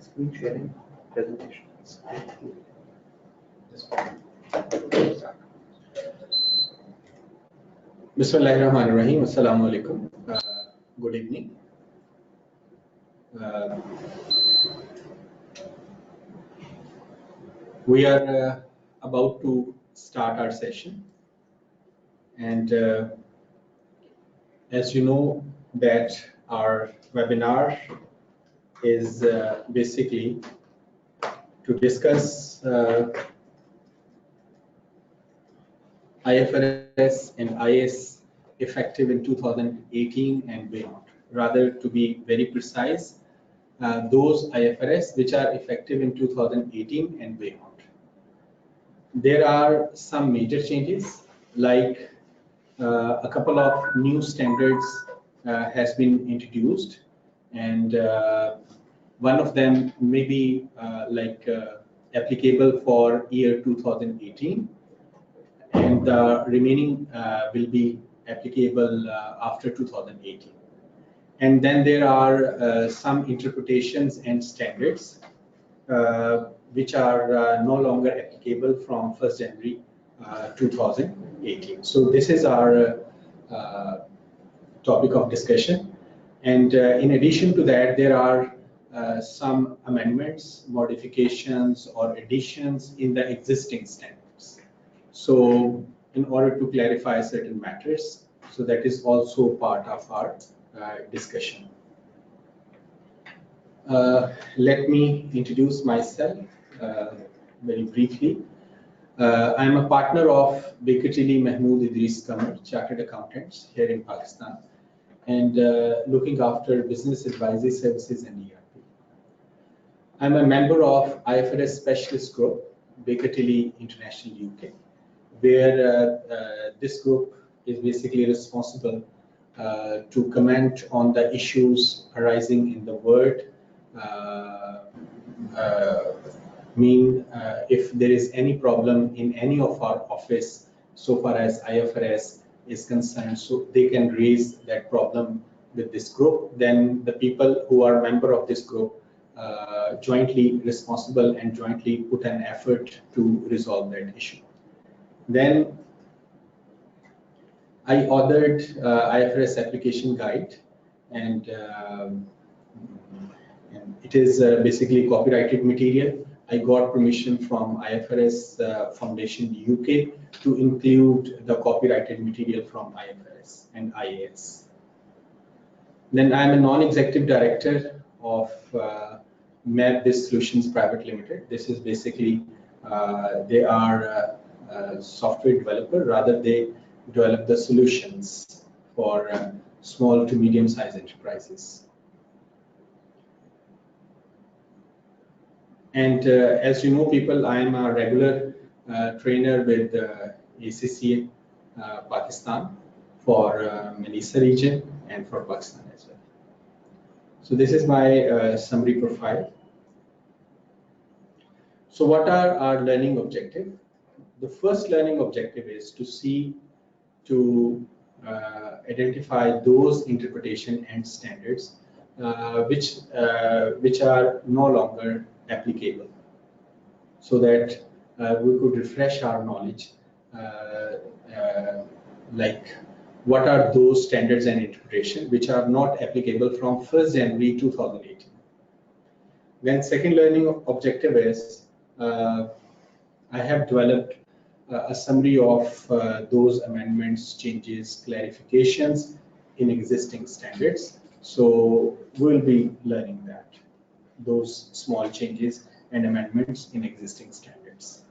Screen sharing presentations. Bismillahirrahmanirrahim. Assalamu alaikum. Good evening. We are about to start our session, and as you know that our webinar is basically to discuss IFRS and IAS effective in 2018 and beyond. Rather, to be very precise, those IFRS which are effective in 2018 and beyond. There are some major changes, like a couple of new standards has been introduced, and one of them may be applicable for year 2018, and the remaining will be applicable after 2018. And then there are some interpretations and standards which are no longer applicable from 1st January 2018. So this is our topic of discussion. And in addition to that, there are some amendments, modifications, or additions in the existing standards. So in order to clarify certain matters, so that is also part of our discussion. Let me introduce myself very briefly. I'm a partner of Baker Tilly Mahmood Idris Qamar, Chartered Accountants here in Pakistan, and looking after business advisory services and ERP. I'm a member of IFRS Specialist Group, Baker Tilly International UK, where this group is basically responsible to comment on the issues arising in the world. If there is any problem in any of our office so far as IFRS is concerned, so they can raise that problem with this group. Then the people who are member of this group jointly responsible and jointly put an effort to resolve that issue. Then I authored IFRS application guide, and it is basically copyrighted material. I got permission from IFRS Foundation UK to include the copyrighted material from IFRS and IAS. Then I am a non-executive director of MapBiz Solutions Private Limited. This is basically, they are a software developer, rather they develop the solutions for small to medium-sized enterprises. And as you know, people, I am a regular trainer with ACCA Pakistan for Melissa region and for Pakistan as well. So this is my summary profile. So what are our learning objectives? The first learning objective is to identify those interpretation and standards which are no longer applicable, so that we could refresh our knowledge, like what are those standards and interpretation which are not applicable from 1st January 2018. Then second learning objective is I have developed a summary of those amendments, changes, clarifications in existing standards. So we'll be learning that, those small changes and amendments in existing standards.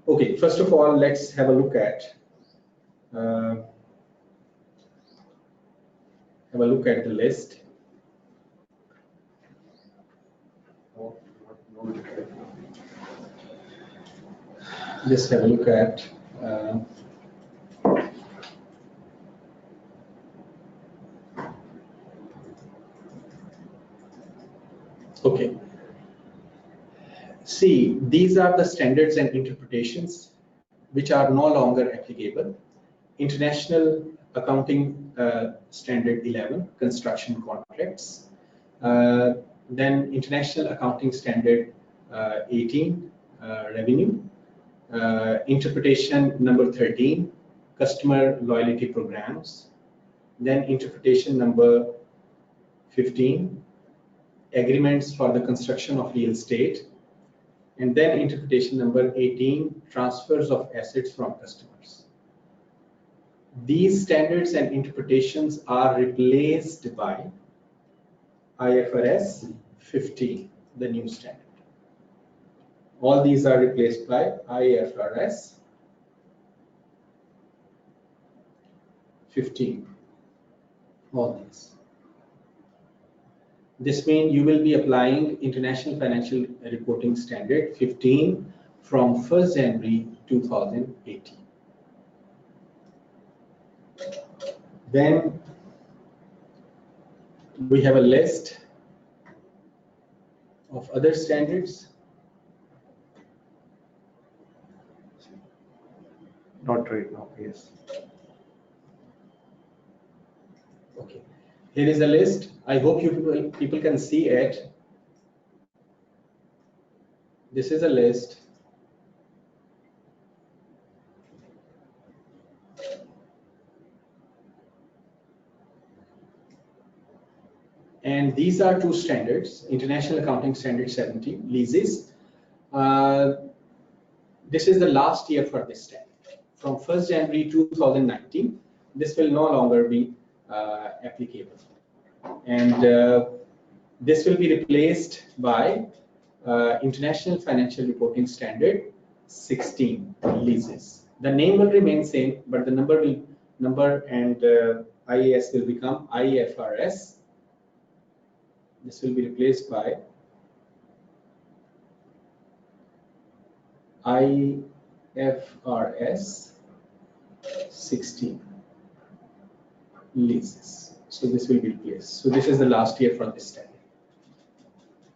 Okay, first of all, let's have a look at the list. Just have a look at okay. See, these are the standards and interpretations which are no longer applicable. International Accounting Standard 11, construction contracts. Then International Accounting Standard 18, revenue. Interpretation number 13, customer loyalty programs. Then interpretation number 15, agreements for the construction of real estate. And then interpretation number 18, transfers of assets from customers. These standards and interpretations are replaced by IFRS 15, the new standard. All these are replaced by IFRS 15. All these. This means you will be applying International Financial Reporting Standard 15 from 1st January 2018. Then we have a list of other standards. Not right now, yes. Okay, here is a list. I hope you people can see it. This is a list. And these are two standards, International Accounting Standard 17, leases. This is the last year for this standard. From 1st January 2019, this will no longer be applicable. And this will be replaced by International Financial Reporting Standard 16, leases. The name will remain same, but the number and IAS will become IFRS. This will be replaced by IFRS 16, leases. So this will be replaced. So this is the last year for this standard.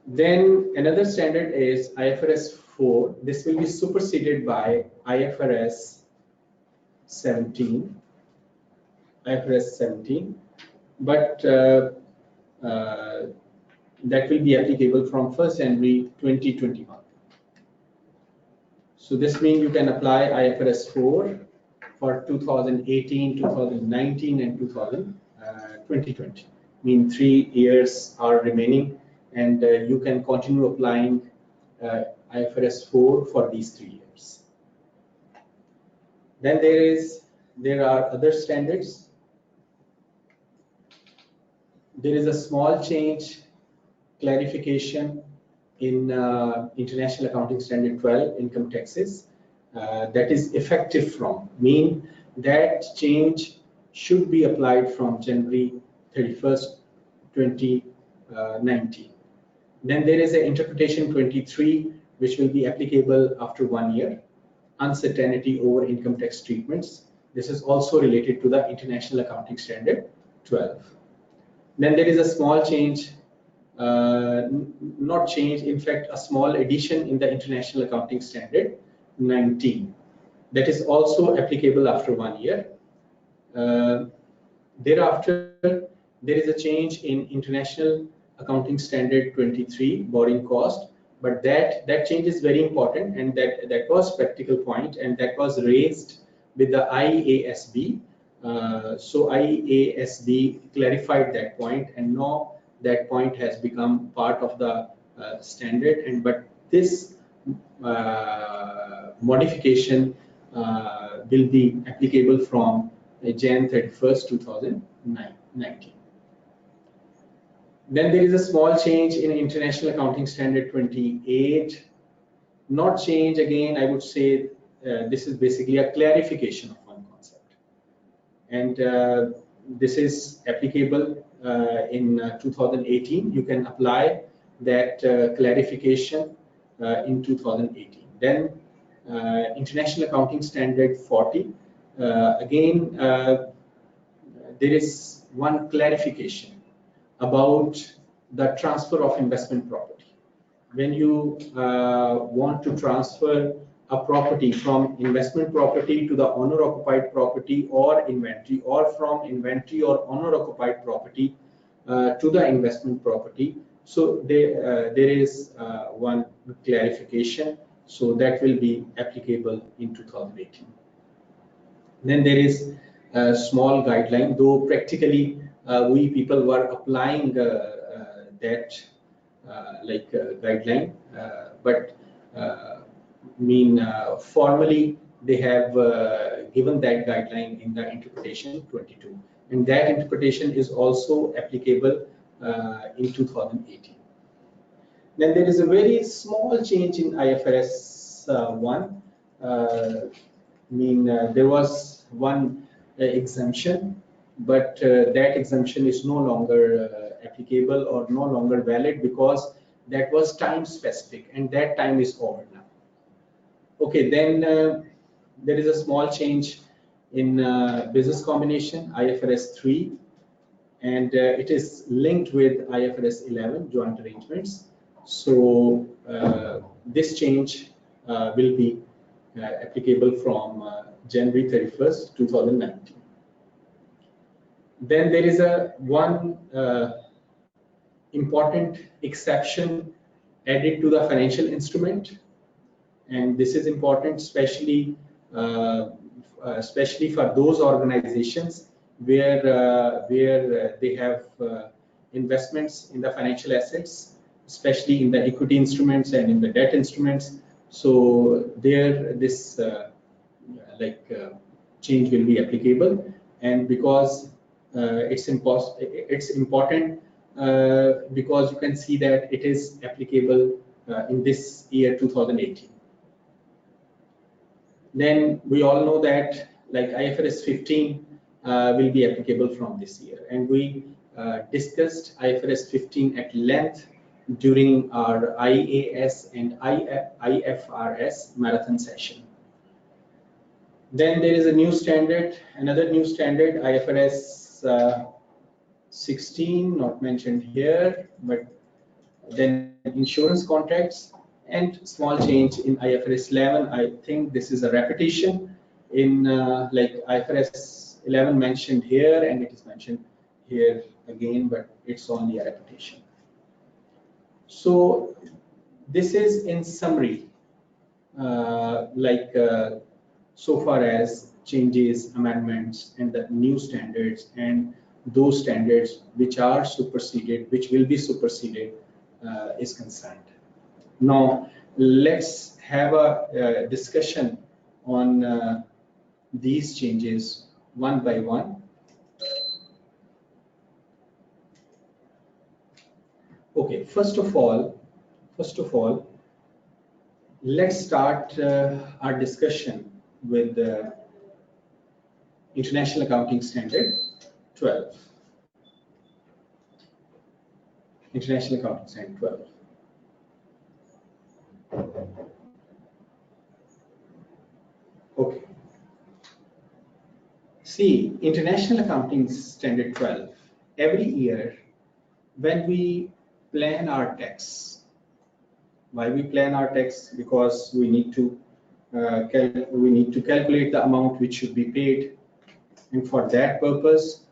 Then another standard is IFRS 4. This will be superseded by IFRS 17. IFRS 17, but that will be applicable from 1st January 2021. So this means you can apply IFRS 4 for 2018, 2019, and 2020. Mean 3 years are remaining, and you can continue applying IFRS 4 for these 3 years. Then there are other standards. There is a small change, clarification in International Accounting Standard 12, income taxes, that is effective from, mean that change should be applied from January 31st, 2019. Then there is an interpretation 23, which will be applicable after 1 year, uncertainty over income tax treatments. This is also related to the International Accounting Standard 12. Then there is a small change, not change, in fact, a small addition in the International Accounting Standard 19. That is also applicable after 1 year. Thereafter, there is a change in International Accounting Standard 23, borrowing cost, but that change is very important, and that was practical point, and that was raised with the IASB. So IASB clarified that point, and now that point has become part of the standard. And but this modification will be applicable from Jan 31st, 2019. Then there is a small change in International Accounting Standard 28. Not change again, I would say this is basically a clarification of one concept. And this is applicable in 2018. You can apply that clarification in 2018. Then International Accounting Standard 40. Again, there is one clarification about the transfer of investment property. When you want to transfer a property from investment property to the owner-occupied property or inventory, or from inventory or owner-occupied property to the investment property, So there is one clarification, so that will be applicable in 2018. Then there is a small guideline, though practically we people were applying that guideline, but formally they have given that guideline in the interpretation 22, and that interpretation is also applicable in 2018. Then there is a very small change in IFRS 1. There was one exemption, but that exemption is no longer applicable or no longer valid because that was time specific, and that time is over now. Okay, then there is a small change in business combination, IFRS 3, and it is linked with IFRS 11, joint arrangements. So this change will be applicable from January 31st, 2019. Then there is one important exception added to the financial instrument, and this is important, especially for those organizations where they have investments in the financial assets, especially in the equity instruments and in the debt instruments. So there, this change will be applicable, and because it's important because you can see that it is applicable in this year 2018. Then we all know that IFRS 15 will be applicable from this year, and we discussed IFRS 15 at length during our IAS and IFRS marathon session. Then there is a new standard, another new standard, IFRS 16, not mentioned here, but then insurance contracts, and small change in IFRS 11. I think this is a repetition in IFRS 11 mentioned here, and it is mentioned here again, but it's only a repetition. So this is in summary, so far as changes, amendments, and the new standards, and those standards which are superseded, which will be superseded, is concerned. Now let's have a discussion on these changes one by one. Okay, first of all, let's start our discussion with the International Accounting Standard 12. International Accounting Standard 12. Okay. See, International Accounting Standard 12, every year when we plan our tax, why we plan our tax? Because we need to calculate the amount which should be paid, and for that purpose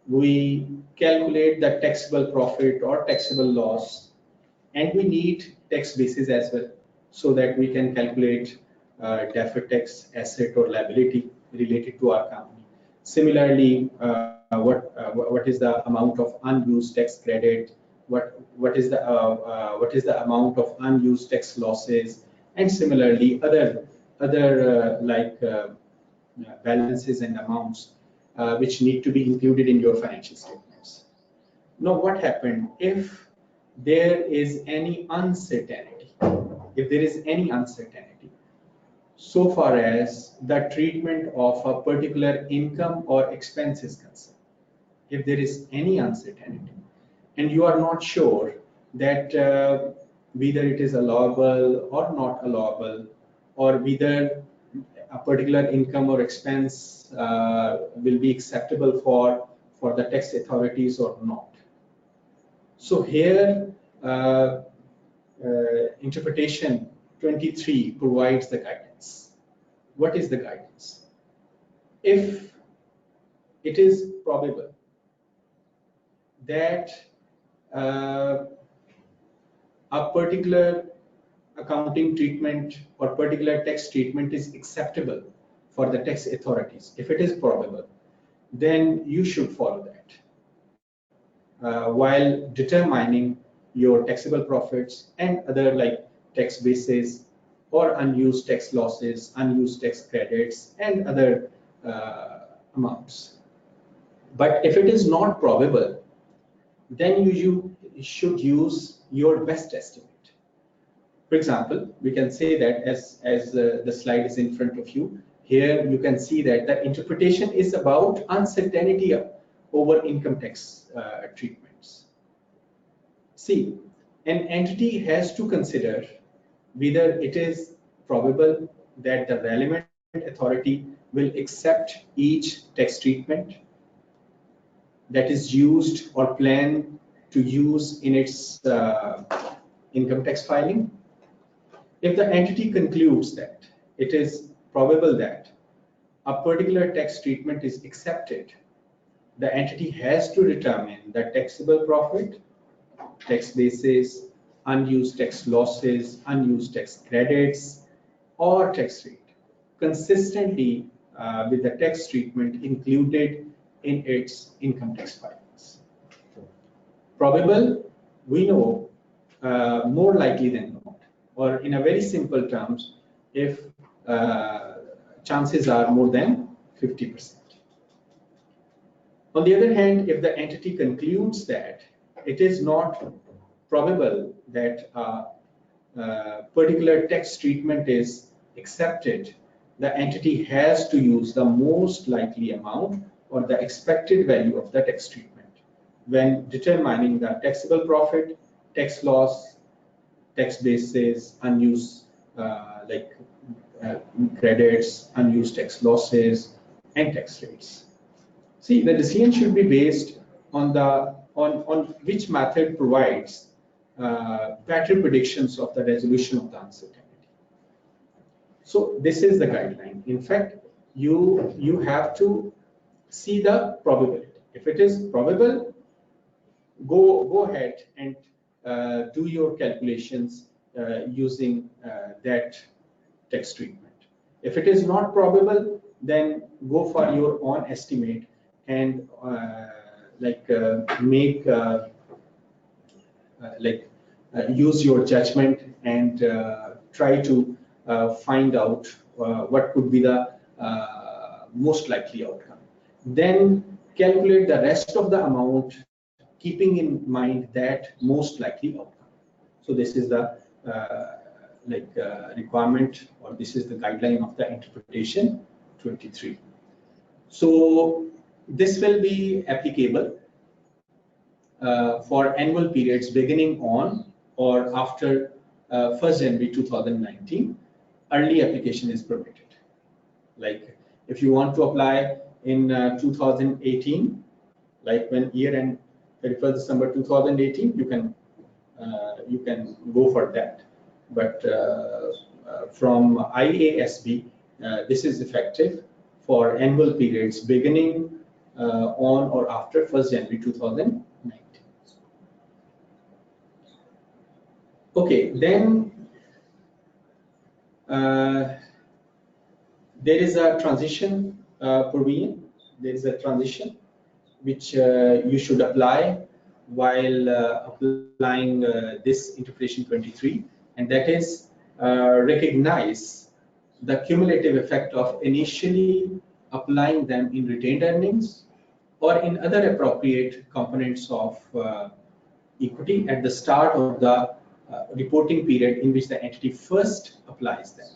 we calculate the taxable profit or taxable loss, and we need tax basis as well, so that we can calculate deferred tax asset or liability related to our company. Similarly, what is the amount of unused tax credit, what is the amount of unused tax losses, and similarly other balances and amounts which need to be included in your financial statements. Now, what happened if there is any uncertainty? If there is any uncertainty so far as the treatment of a particular income or expense is concerned, if there is any uncertainty and you are not sure that whether it is allowable or not allowable, or whether a particular income or expense will be acceptable for the tax authorities or not. So here interpretation 23 provides the guidance. What is the guidance? If it is probable that a particular accounting treatment or particular tax treatment is acceptable for the tax authorities, if it is probable, then you should follow that while determining your taxable profits and other like tax bases or unused tax losses, unused tax credits, and other amounts. But if it is not probable, then you should use your best estimate. For example, we can say that as the slide is in front of you, here you can see that the interpretation is about uncertainty over income tax treatments. See, an entity has to consider whether it is probable that the relevant authority will accept each tax treatment that is used or planned to use in its income tax filing. If the entity concludes that it is probable that a particular tax treatment is accepted, the entity has to determine the taxable profit, tax basis, unused tax losses, unused tax credits, or tax rate consistently with the tax treatment included in its income tax filings. Probable, we know, more likely than not, or in a very simple terms, if chances are more than 50%. On the other hand, if the entity concludes that it is not probable that a particular tax treatment is accepted, the entity has to use the most likely amount or the expected value of the tax treatment when determining the taxable profit, tax loss, tax basis, unused credits, unused tax losses, and tax rates. See, the decision should be based on which method provides better predictions of the resolution of the uncertainty. So this is the guideline. In fact, you have to see the probability. If it is probable, go ahead and do your calculations using that tax treatment. If it is not probable, then go for your own estimate and use your judgment and try to find out what could be the most likely outcome. Then calculate the rest of the amount, keeping in mind that most likely outcome. So this is the requirement, or this is the guideline of the interpretation 23. So this will be applicable for annual periods beginning on or after 1st January 2019. Early application is permitted. Like if you want to apply in 2018, like when year end 31st December 2018, you can go for that. But from IASB, this is effective for annual periods beginning on or after 1st January 2019. Okay, then there is a transition provision. There is a transition which you should apply while applying this interpretation 23, and that is recognize the cumulative effect of initially applying them in retained earnings or in other appropriate components of equity at the start of the reporting period in which the entity first applies them,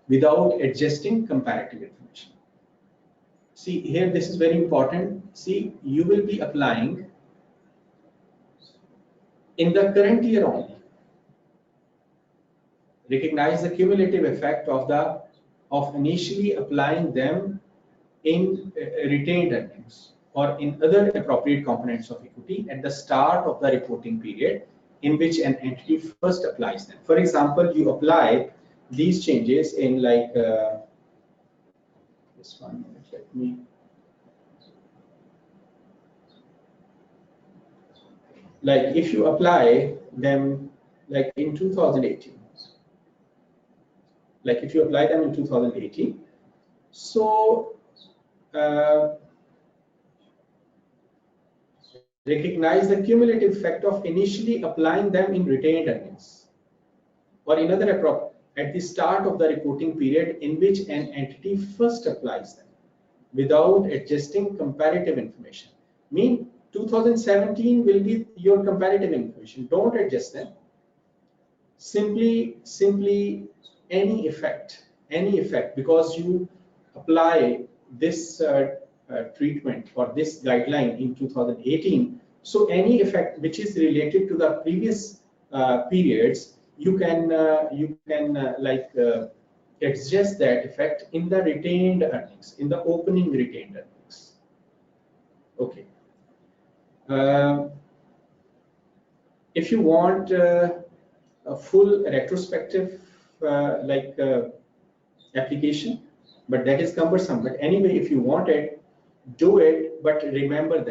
without adjusting comparative information. See, here this is very important. See, you will be applying in the current year only. Recognize the cumulative effect of initially applying them in retained earnings or in other appropriate components of equity at the start of the reporting period in which an entity first applies them. For example, you apply these changes in like this one. Let me. Like if you apply them like in 2018, like if you apply them in 2018, so recognize the cumulative effect of initially applying them in retained earnings, or in other at the start of the reporting period in which an entity first applies them, without adjusting comparative information. Mean 2017 will be your comparative information. Don't adjust them. Simply any effect, because you apply this treatment or this guideline in 2018. So any effect which is related to the previous periods, you can adjust that effect in the retained earnings, in the opening retained earnings. Okay. If you want a full retrospective application, but that is cumbersome. But anyway, if you want it, do it. But remember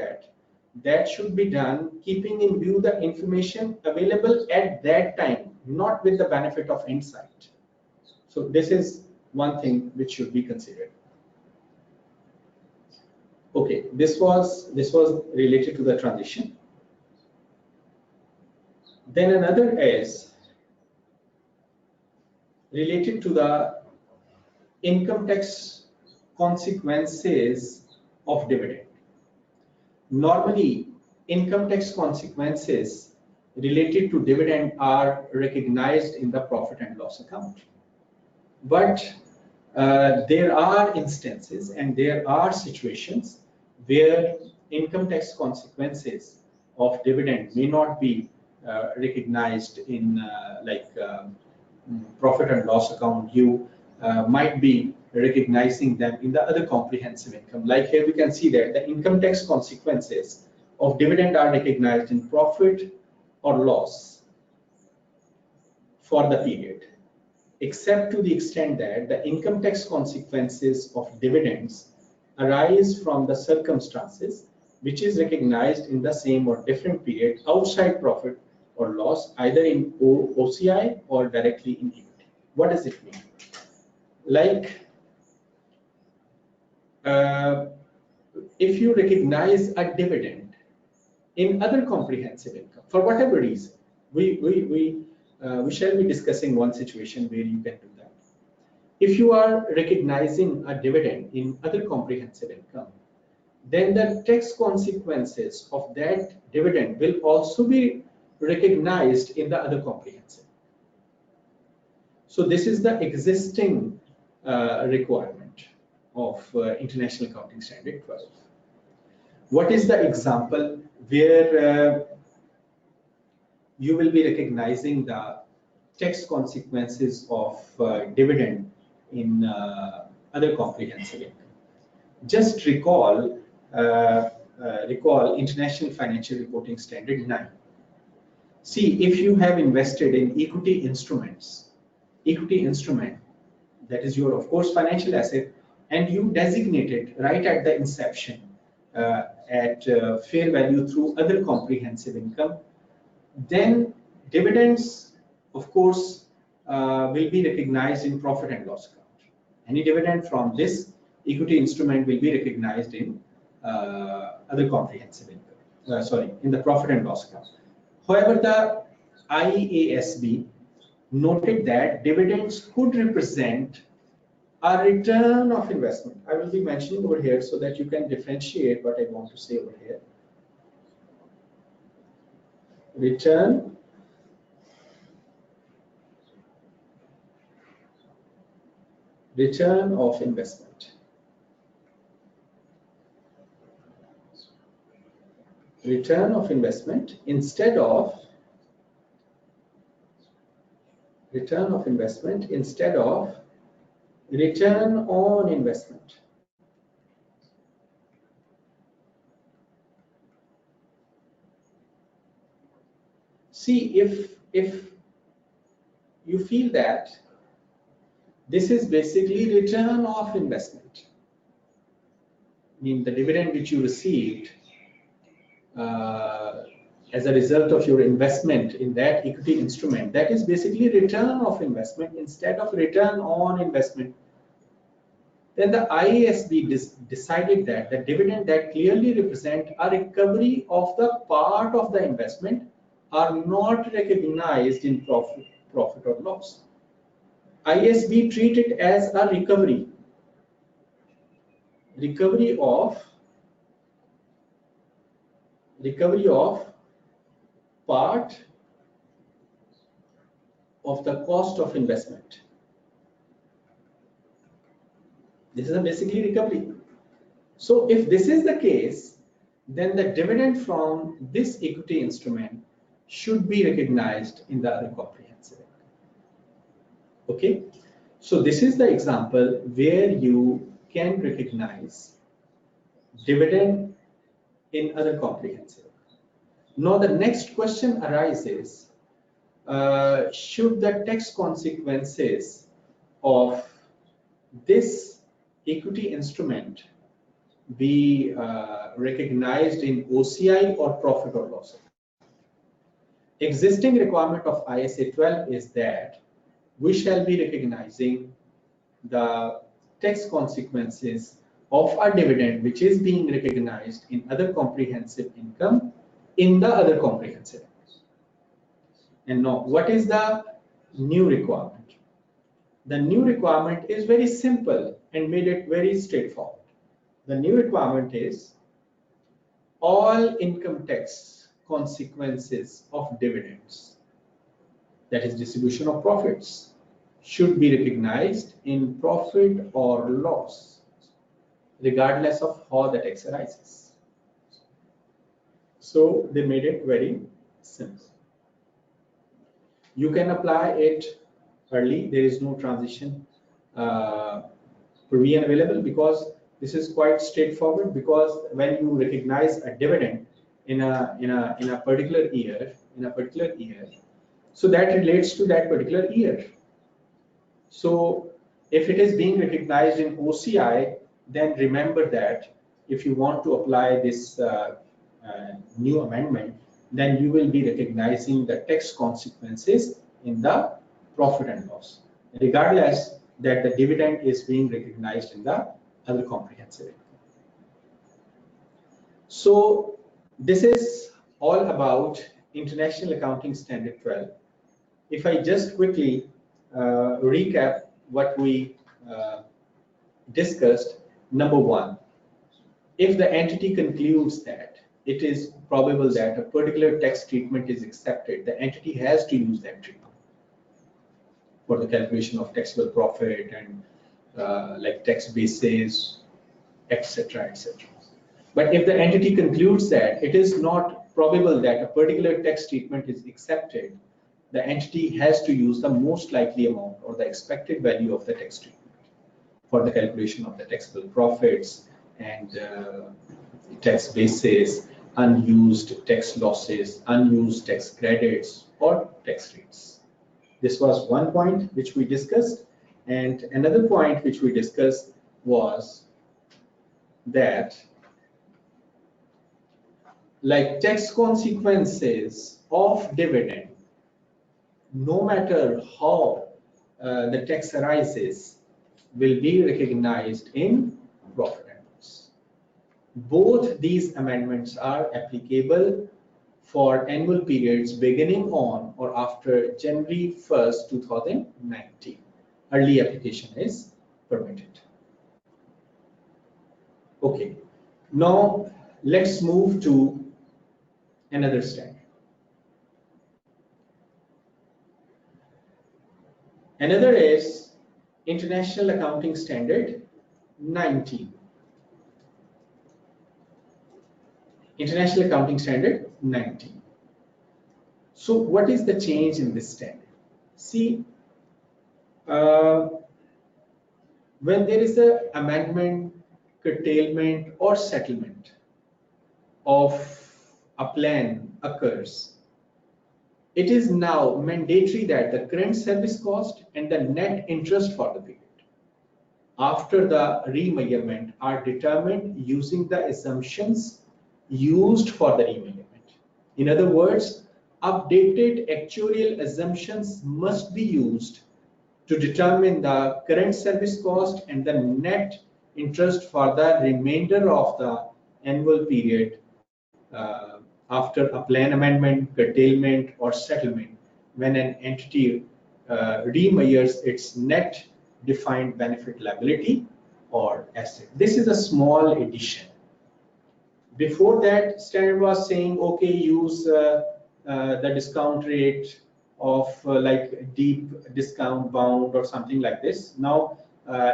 that should be done keeping in view the information available at that time, not with the benefit of hindsight. So this is one thing which should be considered. Okay, this was related to the transition. Then another is related to the income tax consequences of dividend. Normally, income tax consequences related to dividend are recognized in the profit and loss account. But there are instances and there are situations where income tax consequences of dividend may not be recognized in profit and loss account. You might be recognizing them in the other comprehensive income. Like here we can see that the income tax consequences of dividend are recognized in profit or loss for the period, except to the extent that the income tax consequences of dividends arise from the circumstances which is recognized in the same or different period outside profit or loss, either in OCI or directly in equity. What does it mean? Like if you recognize a dividend in other comprehensive income for whatever reason, we shall be discussing one situation where you can do that. If you are recognizing a dividend in other comprehensive income, then the tax consequences of that dividend will also be recognized in the other comprehensive. So this is the existing requirement of International Accounting Standard 12. What is the example where you will be recognizing the tax consequences of dividend in other comprehensive income? Just recall International Financial Reporting Standard 9. See, if you have invested in equity instrument, that is your, of course, financial asset, and you designate it right at the inception at fair value through other comprehensive income, then dividends, of course, will be recognized in profit and loss account. Any dividend from this equity instrument will be recognized in other comprehensive income, in the profit and loss account. However, the IASB noted that dividends could represent a return of investment. I will be mentioning over here so that you can differentiate what I want to say over here. Return of investment. Return of investment instead of return on investment. See, if you feel that this is basically return of investment, I mean the dividend which you received as a result of your investment in that equity instrument, that is basically return of investment instead of return on investment, then the IASB decided that the dividend that clearly represent a recovery of the part of the investment are not recognized in profit or loss. IASB treat it as a recovery of part of the cost of investment. This is a basically recovery. So if this is the case, then the dividend from this equity instrument should be recognized in the other comprehensive income. Okay, so this is the example where you can recognize dividend in other comprehensive income. Now the next question arises, should the tax consequences of this equity instrument be recognized in OCI or profit or loss? Existing requirement of ISA 12 is that we shall be recognizing the tax consequences of a dividend which is being recognized in other comprehensive income in the other comprehensive income. And now, what is the new requirement? The new requirement is very simple and made it very straightforward. The new requirement is all income tax consequences of dividends, that is distribution of profits, should be recognized in profit or loss, regardless of how the tax arises. So they made it very simple. You can apply it early. There is no transition provision available because this is quite straightforward. Because when you recognize a dividend in a particular year, so that relates to that particular year. So if it is being recognized in OCI, then remember that if you want to apply this new amendment, then you will be recognizing the tax consequences in the profit and loss, regardless that the dividend is being recognized in the other comprehensive income. So this is all about International Accounting Standard 12. If I just quickly recap what we discussed, number one, if the entity concludes that it is probable that a particular tax treatment is accepted, the entity has to use that treatment for the calculation of taxable profit and like tax basis, etc., etc. But if the entity concludes that it is not probable that a particular tax treatment is accepted, the entity has to use the most likely amount or the expected value of the tax treatment for the calculation of the taxable profits and tax basis, unused tax losses, unused tax credits, or tax rates. This was one point which we discussed, and another point which we discussed was that like tax consequences of dividend, no matter how the tax arises, will be recognized in profit and loss. Both these amendments are applicable for annual periods beginning on or after January 1st, 2019. Early application is permitted. Okay, now let's move to another standard. Another is International Accounting Standard 19. International Accounting Standard 19. So what is the change in this standard? See, when there is an amendment, curtailment, or settlement of a plan occurs, it is now mandatory that the current service cost and the net interest for the period after the remeasurement are determined using the assumptions used for the remeasurement. In other words, updated actuarial assumptions must be used to determine the current service cost and the net interest for the remainder of the annual period after a plan amendment, curtailment, or settlement, when an entity remeasures its net defined benefit liability or asset. This is a small addition. Before that, standard was saying, okay, use the discount rate of like deep discount bound or something like this. Now,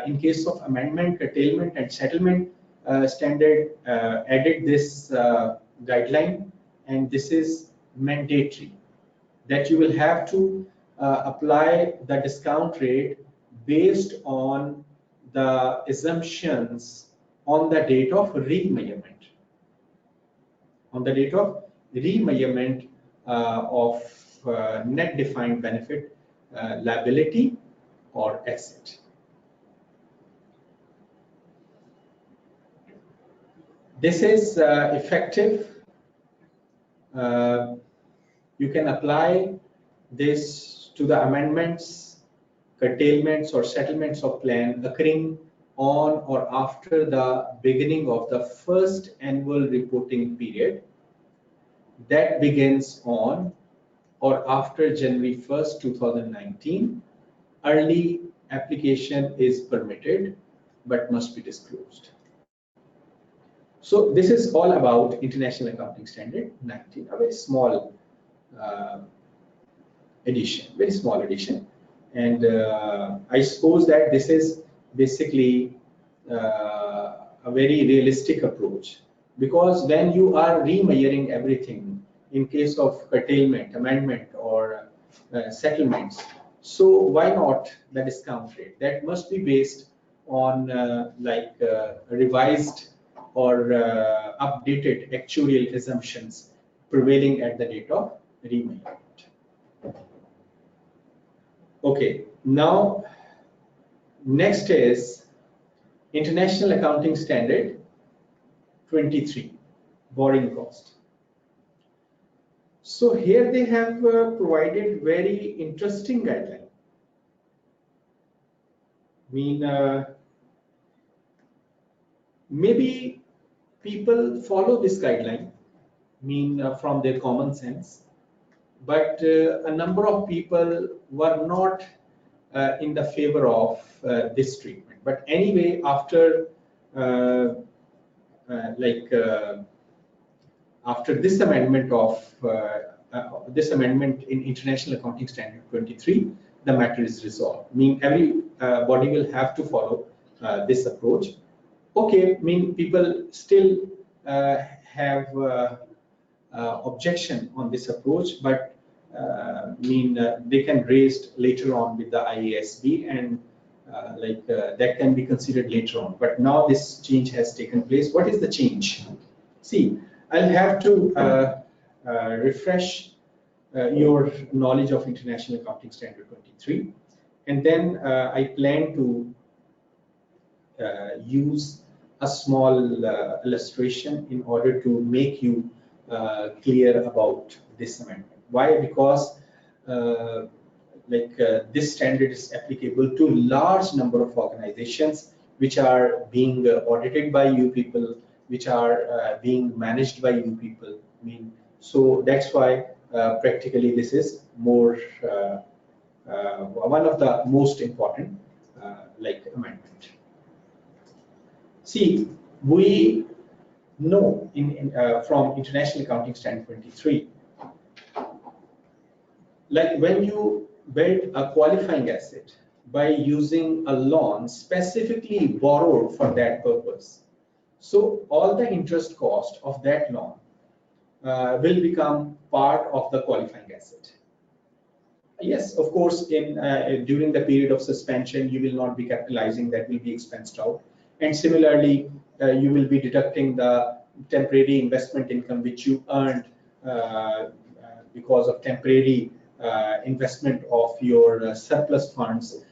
in case of amendment, curtailment, and settlement, standard added this guideline, and this is mandatory that you will have to apply the discount rate based on the assumptions on the date of remeasurement. On the date of remeasurement of net defined benefit liability or asset. This is effective. You can apply this to the amendments, curtailments, or settlements of plan occurring on or after the beginning of the first annual reporting period that begins on or after January 1st, 2019. Early application is permitted but must be disclosed. So this is all about International Accounting Standard 19, a very small addition, very small addition. And I suppose that this is basically a very realistic approach, because when you are remeasuring everything in case of curtailment, amendment, or settlements, so why not the discount rate? That must be based on revised or updated actuarial assumptions prevailing at the date of remeasurement. Okay, now next is International Accounting Standard 23, borrowing cost. So here they have provided very interesting guideline. I mean, maybe people follow this guideline, from their common sense, but a number of people were not in the favor of this treatment. But anyway, after after this amendment of this amendment in International Accounting Standard 23, the matter is resolved. Every body will have to follow this approach. Okay, people still have objection on this approach, but they can raise later on with the IASB, and that can be considered later on. But now this change has taken place. What is the change? See, I'll have to refresh your knowledge of International Accounting Standard 23, and then I plan to use a small illustration in order to make you clear about this amendment. Why? Because this standard is applicable to large number of organizations which are being audited by you people, which are being managed by you people. So that's why practically this is more one of the most important amendment. See, we know from International Accounting Standard 23, when you build a qualifying asset by using a loan specifically borrowed for that purpose, so all the interest cost of that loan will become part of the qualifying asset. Yes, of course, during the period of suspension, you will not be capitalizing, that will be expensed out. And similarly, you will be deducting the temporary investment income which you earned because of temporary investment of your surplus funds.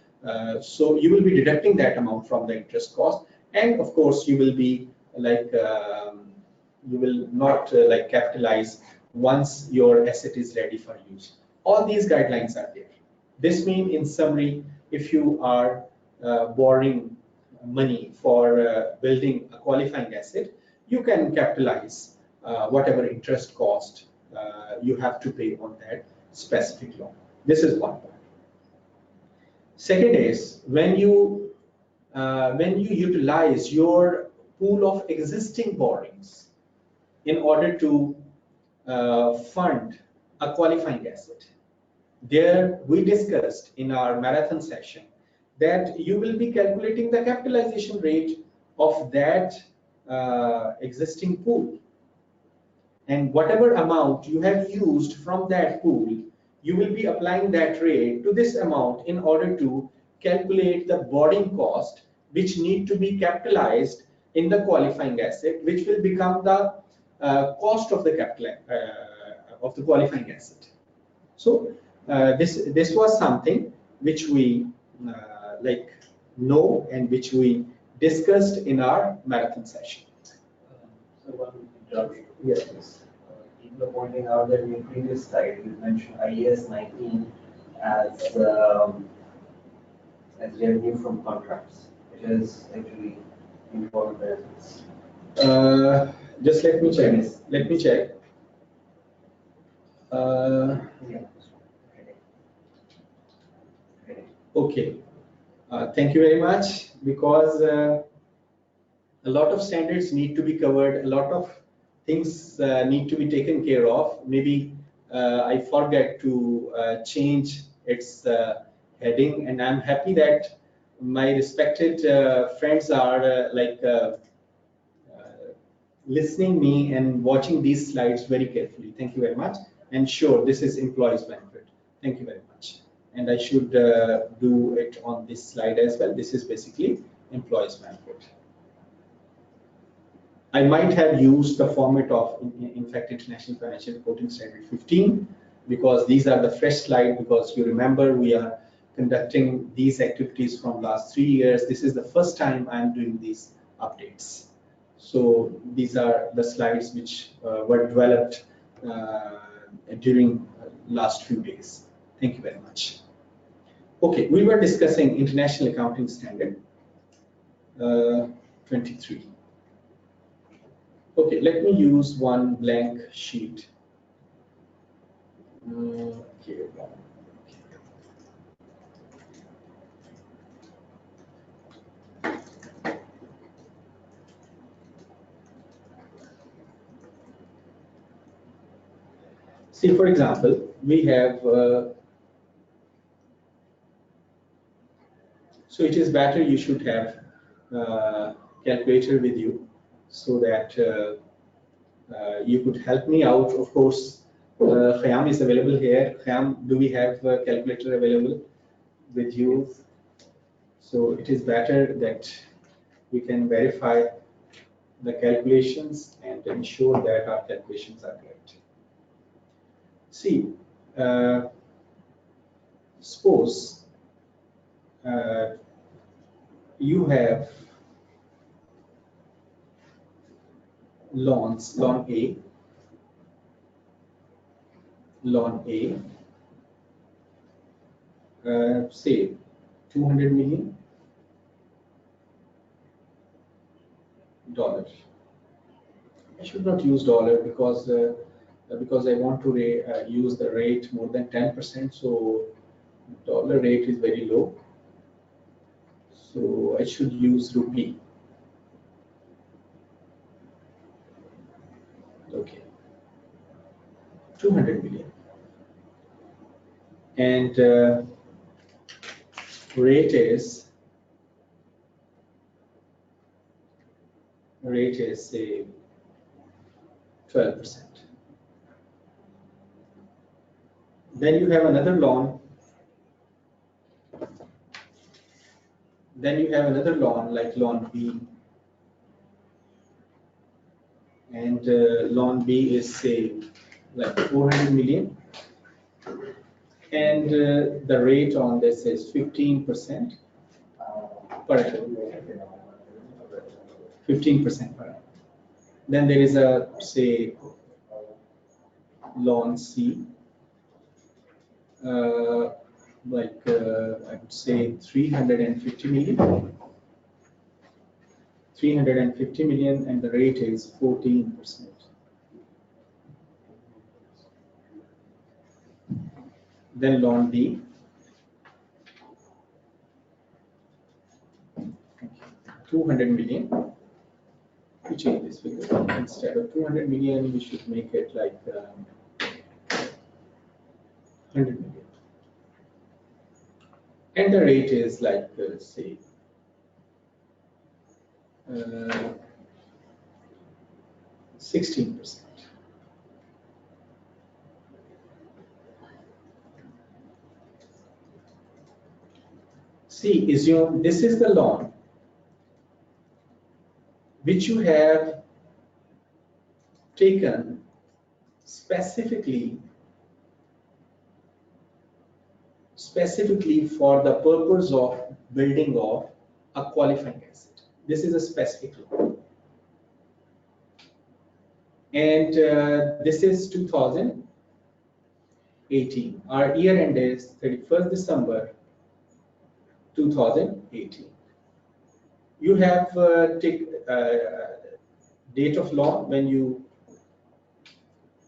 So you will be deducting that amount from the interest cost, and of course you will be you will not capitalize once your asset is ready for use. All these guidelines are there. This means, in summary, if you are borrowing money for building a qualifying asset, you can capitalize whatever interest cost you have to pay on that specific loan. This is one point. Second is when you utilize your pool of existing borrowings in order to fund a qualifying asset. There we discussed in our marathon session that you will be calculating the capitalization rate of that existing pool. And whatever amount you have used from that pool, you will be applying that rate to this amount in order to calculate the borrowing cost which need to be capitalized in the qualifying asset, which will become the cost of the qualifying asset. So this was something which we know and which we discussed in our marathon session. So one interruption. Yes, please. People are pointing out that in the previous slide you mentioned IAS 19 as revenue from contracts, which is actually important benefits. Just let me check. Let me check. Okay. Thank you very much, because a lot of standards need to be covered, a lot of things need to be taken care of. Maybe I forget to change its heading, and I'm happy that my respected friends are listening me and watching these slides very carefully. Thank you very much. And sure, this is employees benefit. Thank you very much. And I should do it on this slide as well. This is basically employees benefit. I might have used the format of, in fact, International Financial Reporting Standard 15, because these are the fresh slides, because you remember we are conducting these activities from last 3 years. This is the first time I'm doing these updates. So these are the slides which were developed during last few days. Thank you very much. Okay, we were discussing International Accounting Standard 23. Okay, let me use one blank sheet. Okay. See, for example, we have, so it is better you should have calculator with you, so that you could help me out. Of course, Khayyam is available here. Khayyam, do we have a calculator available with you? So it is better that we can verify the calculations and ensure that our calculations are correct. See, suppose you have loans, loan A, say $200 million. I should not use dollar because I want to use the rate more than 10%. So dollar rate is very low. So I should use rupee. Okay, 200 million. And rate is say 12%. Then you have another loan. Then you have another loan like loan B, and loan B is say like 400 million, and the rate on this is 15% per annum. 15% per annum. Then there is a say loan C, I would say 350 million. 350 million, and the rate is 14%. Then loan D, 200 million. We change this figure. Instead of 200 million, we should make it like 100 million. And the rate is like, say, 16%. See, assume this is the loan which you have taken specifically for the purpose of building of a qualifying asset. This is a specific loan. And this is 2018. Our year end is 31st December 2018. You have date of loan when you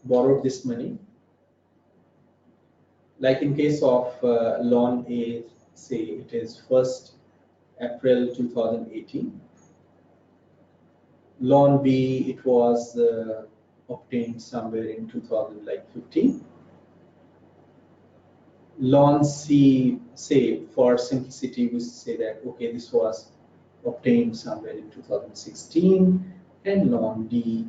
borrowed this money. Like in case of loan A, say it is 1st April 2018. Loan B, it was obtained somewhere in 2015. Loan C, say for simplicity, we say that okay, this was obtained somewhere in 2016, and loan D,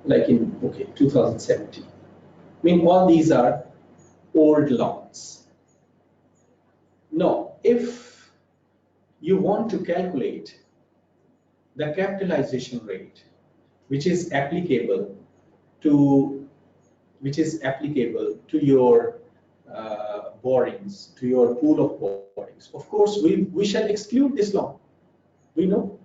like in 2017. I mean, all these are old loans. Now, if you want to calculate the capitalization rate, which is applicable to your borrowings, to your pool of borrowings, of course, we shall exclude this loan. We know,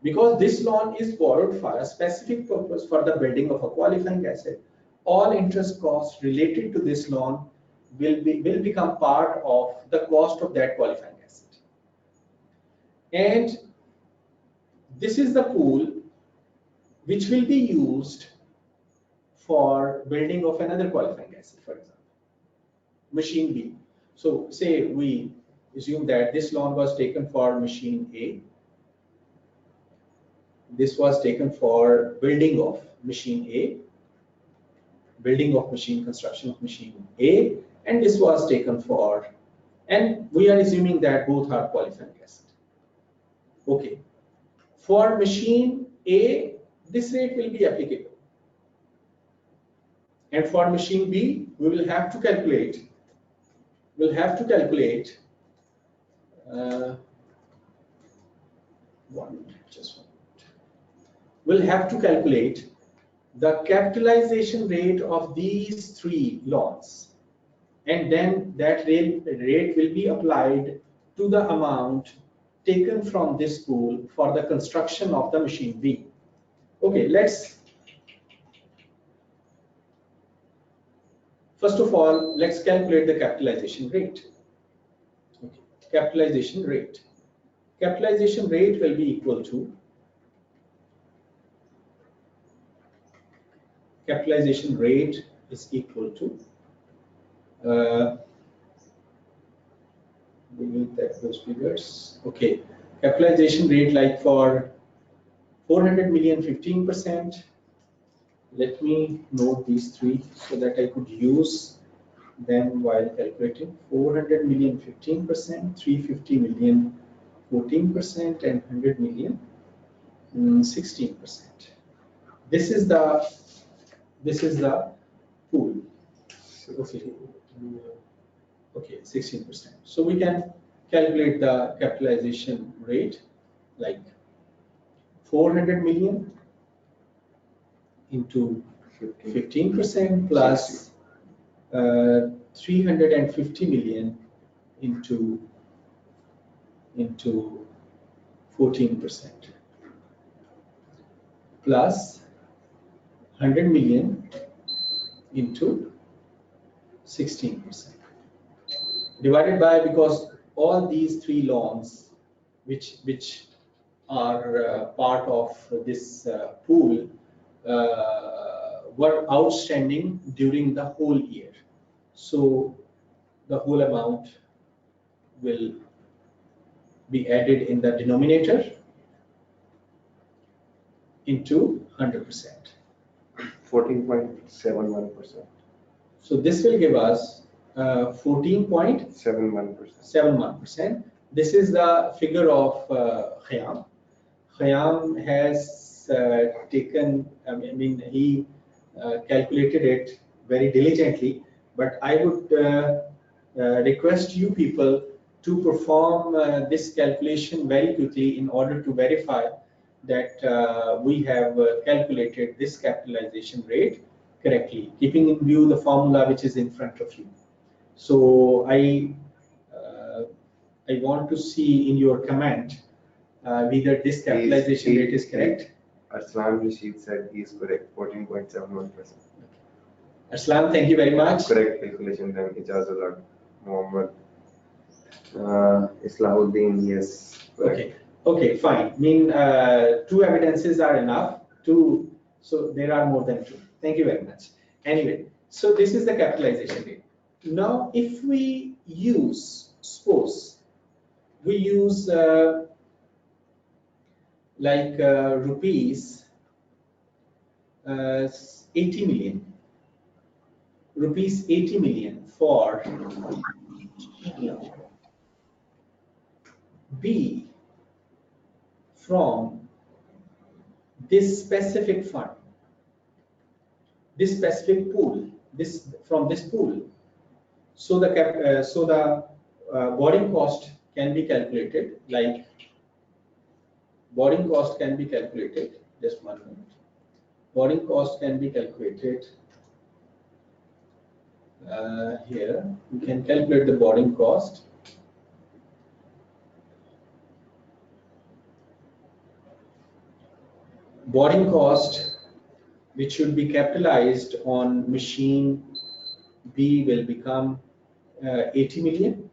because this loan is borrowed for a specific purpose, for the building of a qualifying asset. All interest costs related to this loan will become part of the cost of that qualifying asset. And this is the pool which will be used for building of another qualifying asset, for example, machine B. So say we assume that this loan was taken for machine A. This was taken for building of machine A, construction of machine A, and this was taken for, and we are assuming that both are qualifying asset. Okay. For machine A, this rate will be applicable. And for machine B, we will have to calculate, We'll have to calculate the capitalization rate of these three loans, and then that rate will be applied to the amount taken from this pool for the construction of the machine B. Okay, first of all, let's calculate the capitalization rate. Okay. Capitalization rate will be equal to we need those figures. Okay, capitalization rate, like for 400 million, 15%. Let me note these three so that I could use them while calculating. 400 million, 15%, 350 million, 14%, and 100 million, 16%. This is the pool. Okay, 16%. So we can calculate the capitalization rate, like 400 million into 15% plus 350 million into 14% plus 100 million into 16%. Divided by, because all these three loans which are part of this pool were outstanding during the whole year. So the whole amount will be added in the denominator into 100%. 14.71%. So this will give us 14.71%. This is the figure of Khayyam. Khayyam has taken, he calculated it very diligently, but I would request you people to perform this calculation very quickly in order to verify that we have calculated this capitalization rate correctly, keeping in view the formula which is in front of you. So I want to see in your comment whether this capitalization rate is correct. Arslan Rashid said he is correct, 14.71%. Arslan, thank you very much. Correct calculation then, Ijazullah Muhammad. Islahuddin, yes. Correct. Okay, fine. Two evidences are enough. So there are more than two. Thank you very much. Anyway, so this is the capitalization rate. Now, if we use, suppose we use rupees 80 million. Rupees 80 million for B from this specific fund, this specific pool, from this pool. So the borrowing cost can be calculated, like borrowing cost can be calculated, just 1 minute. Borrowing cost can be calculated here. We can calculate the borrowing cost. Borrowing cost, which should be capitalized on machine B, will become 80 million.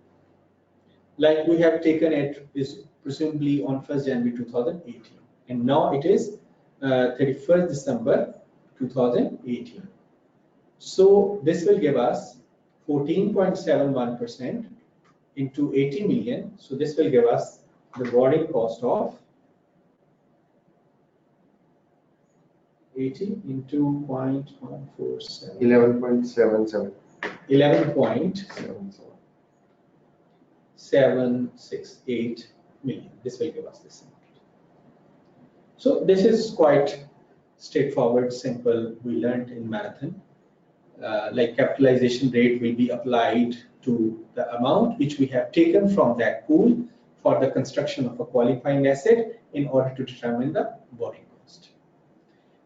Like we have taken it is presumably on 1st January 2018, and now it is 31st December 2018. So this will give us 14.71% into 80 million. So this will give us the borrowing cost of 80 into 0.147. 11.77. 11.768 million. This will give us this amount. So this is quite straightforward, simple. We learned in marathon. Like capitalization rate will be applied to the amount which we have taken from that pool for the construction of a qualifying asset in order to determine the borrowing cost.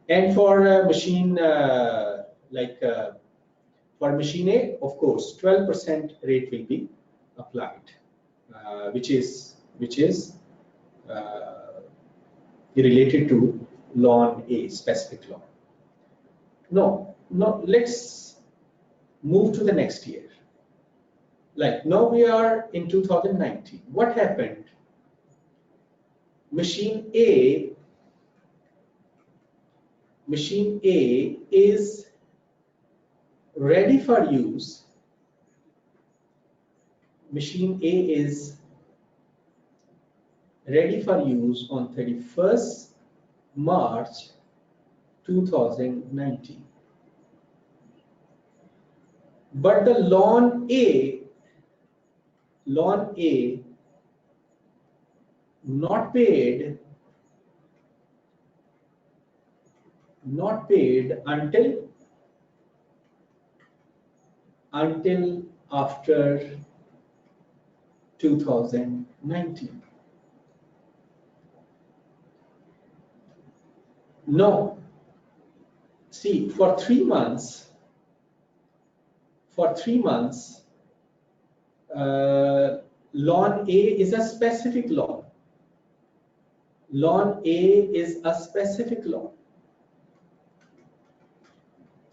And for machine for machine A, of course, 12% rate will be applied, which is related to loan A, specific loan. No, let's move to the next year. Like now we are in 2019. What happened? Machine A is ready for use. Machine A is ready for use on 31st March 2019. But the loan A not paid until after 2019. No. See, for 3 months, loan A is a specific loan. Loan A is a specific loan.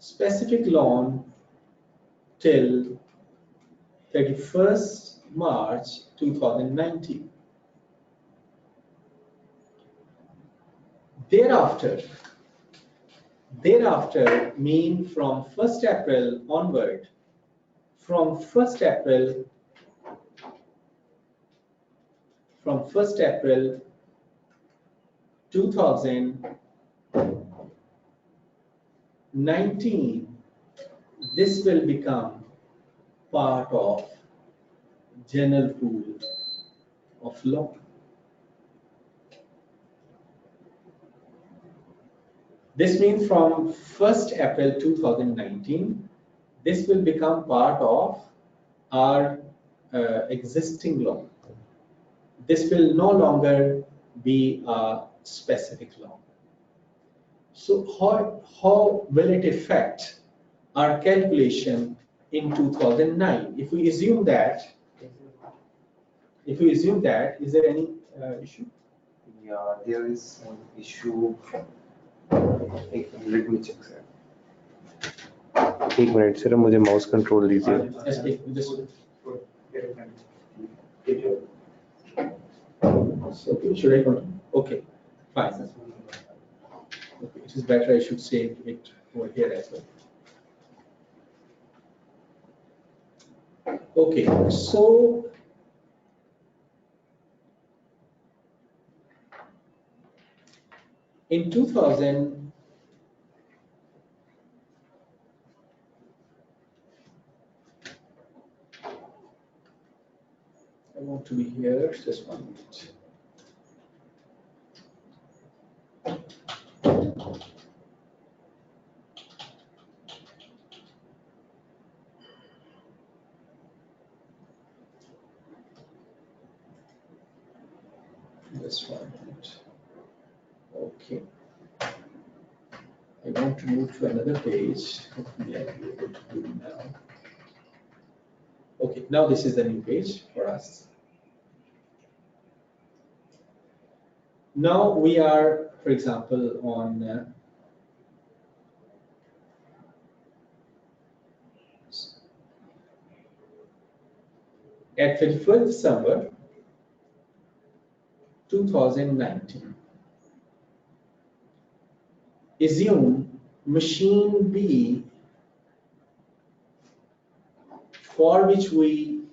specific loan till 31st March 2019. Thereafter mean from 1st April onward, from 1st April 2019, this will become part of general pool of loan. This means from 1st April 2019, this will become part of our existing loan. This will no longer be a specific loan. So how will it affect our calculation in 2009? If we assume that, is there any issue? Yeah, there is an issue. Let me check, sir. एक minute sir, मुझे mouse control दीजिए. So should I continue? Okay, fine. Okay, it is better I should say it over here as well. Okay, so in 2000, I want to be here, just 1 minute. Just 1 minute. Okay. I want to move to another page. Hopefully I'll be able to do it now. Okay, now this is the new page for us. Now we are, for example, on at 31st December 2019. Assume machine B, for which we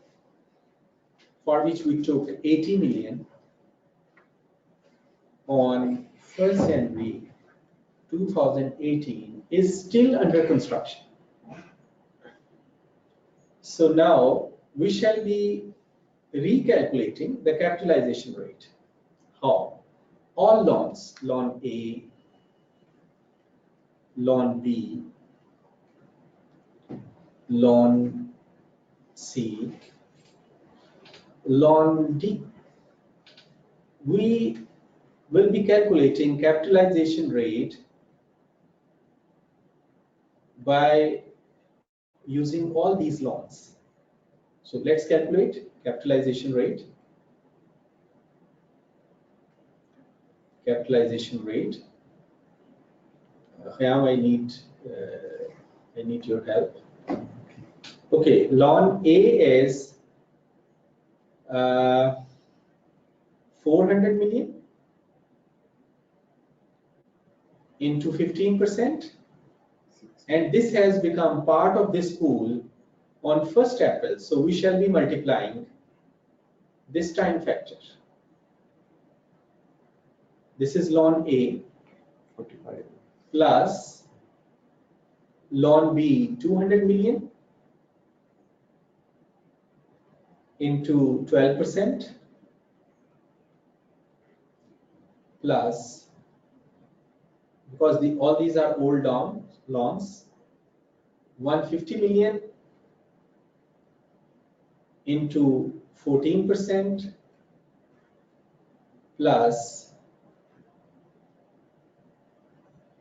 took 80 million on 1st January 2018, is still under construction. So now we shall be recalculating the capitalization rate. How? All loans, loan A, loan B, loan C, loan D. We will be calculating capitalization rate by using all these loans. So let's calculate capitalization rate. Capitalization rate. Now I need your help. Okay, loan A is 400 million into 15%, and this has become part of this pool on 1st April. So we shall be multiplying this time factor. This is loan A 45 plus loan B 200 million into 12% plus, because all these are old loans, 150 million into 14% plus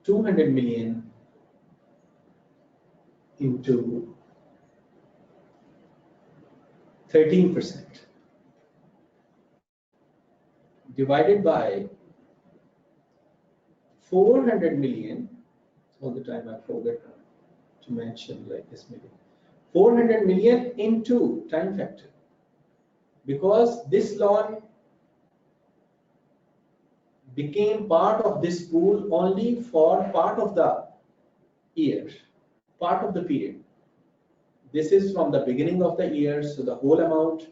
200 million into 13% divided by 400 million. All the time I forget to mention like this maybe 400 million into time factor, because this loan became part of this pool only for part of the year, part of the period. This is from the beginning of the year, so the whole amount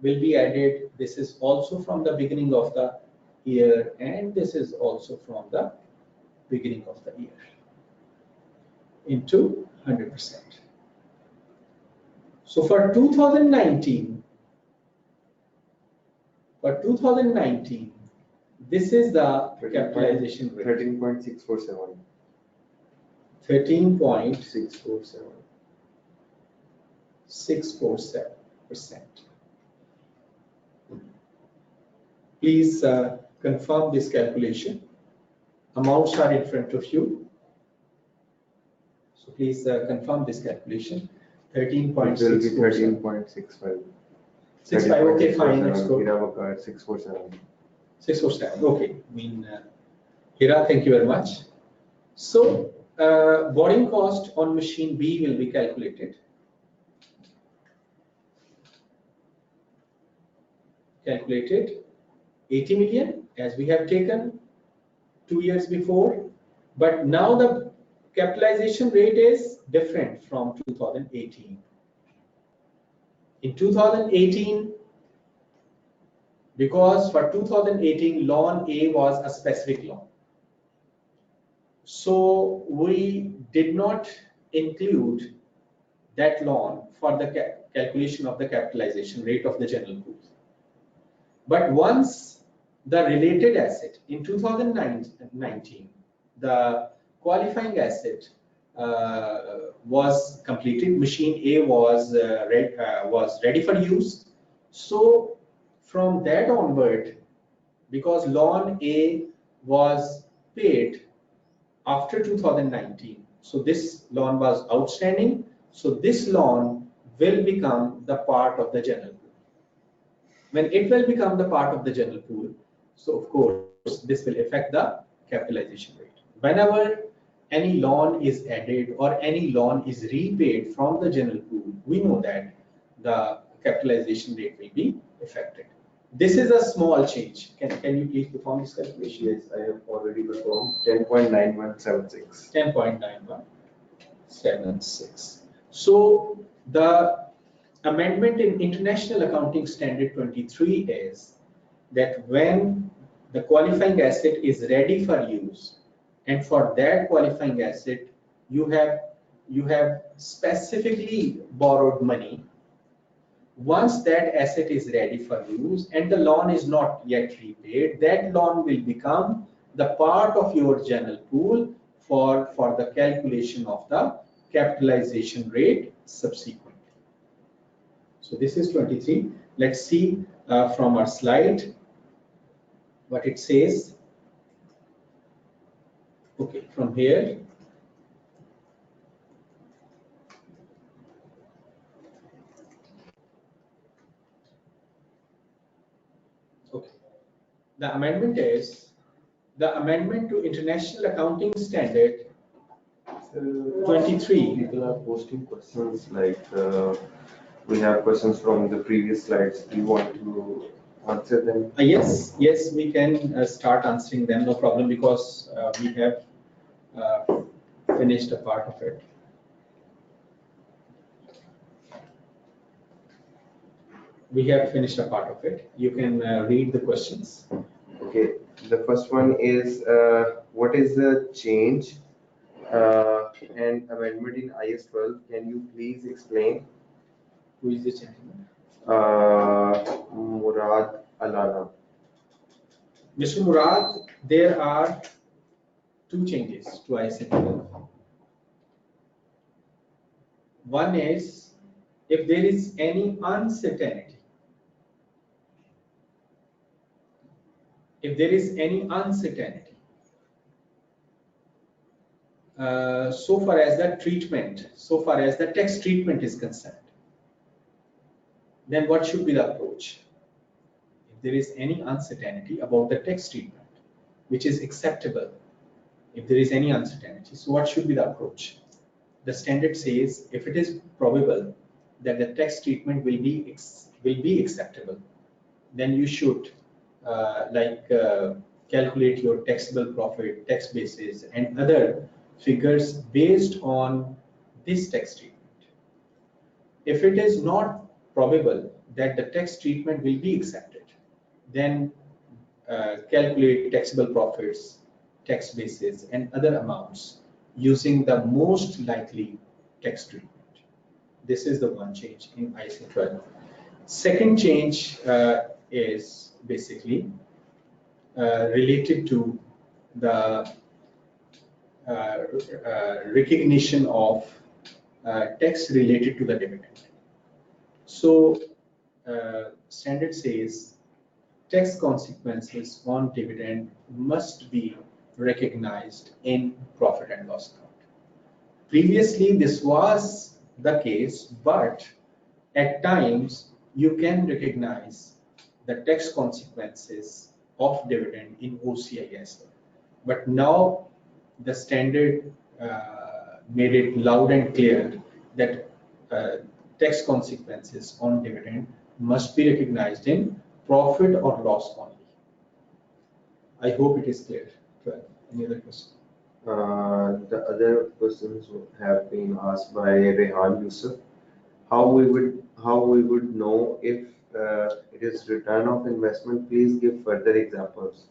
will be added. This is also from the beginning of the year, and this is also from the beginning of the year into 100%. So for 2019, this is the capitalization rate. 13.647. 13.647%. Please confirm this calculation. Amounts are in front of you. So please confirm this calculation. 13.647. It will be 13.65. 65. Okay, fine. Let's go. Hira 647. 647. Okay. I mean, Hira, thank you very much. So, borrowing cost on machine B will be calculated. Calculated 80 million as we have taken 2 years before, but now the capitalization rate is different from 2018. In 2018, because for 2018 loan A was a specific loan, so we did not include that loan for the calculation of the capitalization rate of the general pool. But once the related asset in 2019, the qualifying asset was completed, machine A was ready for use. So from that onward, because loan A was paid after 2019, so this loan was outstanding, so this loan will become the part of the general pool. When it will become the part of the general pool, so of course this will affect the capitalization rate. Whenever any loan is added or any loan is repaid from the general pool, we know that the capitalization rate will be affected. This is a small change. Can you please perform this calculation? Yes, I have already performed 10.9176. 10.9176. So the amendment in International Accounting Standard 23 is that when the qualifying asset is ready for use, and for that qualifying asset you have specifically borrowed money, once that asset is ready for use and the loan is not yet repaid, that loan will become the part of your general pool for the calculation of the capitalization rate subsequently. So this is 23. Let's see from our slide what it says. Okay, from here. Okay. The amendment is the amendment to International Accounting Standard 23. People are posting questions like we have questions from the previous slides. Do you want to answer them? Yes, we can start answering them, no problem, because we have finished a part of it. We have finished a part of it. You can read the questions. Okay, the first one is what is the change and amendment in IAS 12? Can you please explain? Who is the gentleman? Murad Alana. Mr. Murad, there are two changes to IAS 12. One is if there is any uncertainty. If there is any uncertainty, so far as the treatment, so far as the tax treatment is concerned, then what should be the approach? If there is any uncertainty about the tax treatment, which is acceptable, if there is any uncertainty, so what should be the approach? the standard says if it is probable that the tax treatment will be acceptable, then you should calculate your taxable profit, tax basis, and other figures based on this tax treatment. If it is not probable that the tax treatment will be accepted, then calculate taxable profits, tax basis, and other amounts using the most likely tax treatment. This is the one change in IC 12. Second change is basically related to the recognition of tax related to the dividend. So standard says tax consequences on dividend must be recognized in profit and loss account. Previously, this was the case, but at times you can recognize the tax consequences of dividend in OCI as well. But now the standard made it loud and clear that tax consequences on dividend must be recognized in profit or loss only. I hope it is clear. Any other question? The other questions have been asked by Rehan Yusuf. How we would know if it is return of investment? Please give further examples.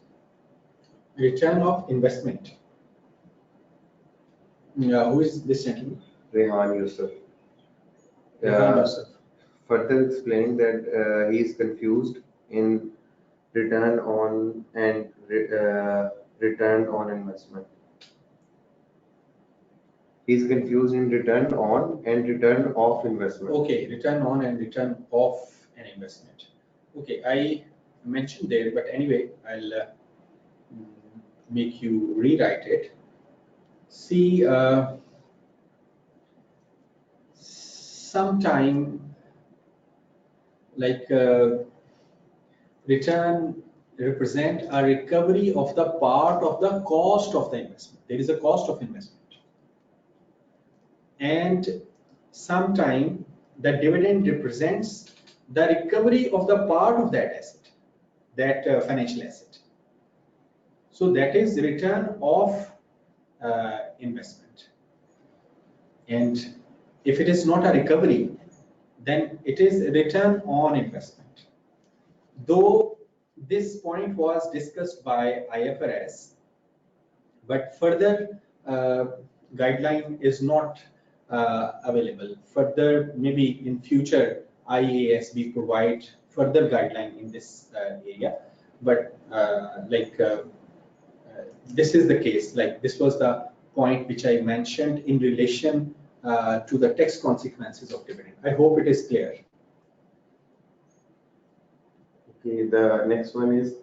Return of investment. Who is this gentleman? Rehan Yusuf. Rehan Yusuf. Further explain that he is confused in return on and return on investment. He's confused in return on and return of investment. Okay, return on and return of an investment. Okay, I mentioned there, but anyway, I'll make you rewrite it. See, sometime return represent a recovery of the part of the cost of the investment. There is a cost of investment. And sometime the dividend represents the recovery of the part of that asset, that financial asset. So that is return of investment. And if it is not a recovery, then it is a return on investment. Though this point was discussed by IFRS, but further guideline is not available. Further, maybe in future, IAS will provide further guideline in this area. But this is the case. Like this was the point which I mentioned in relation to the tax consequences of dividend. I hope it is clear. Okay, the next one is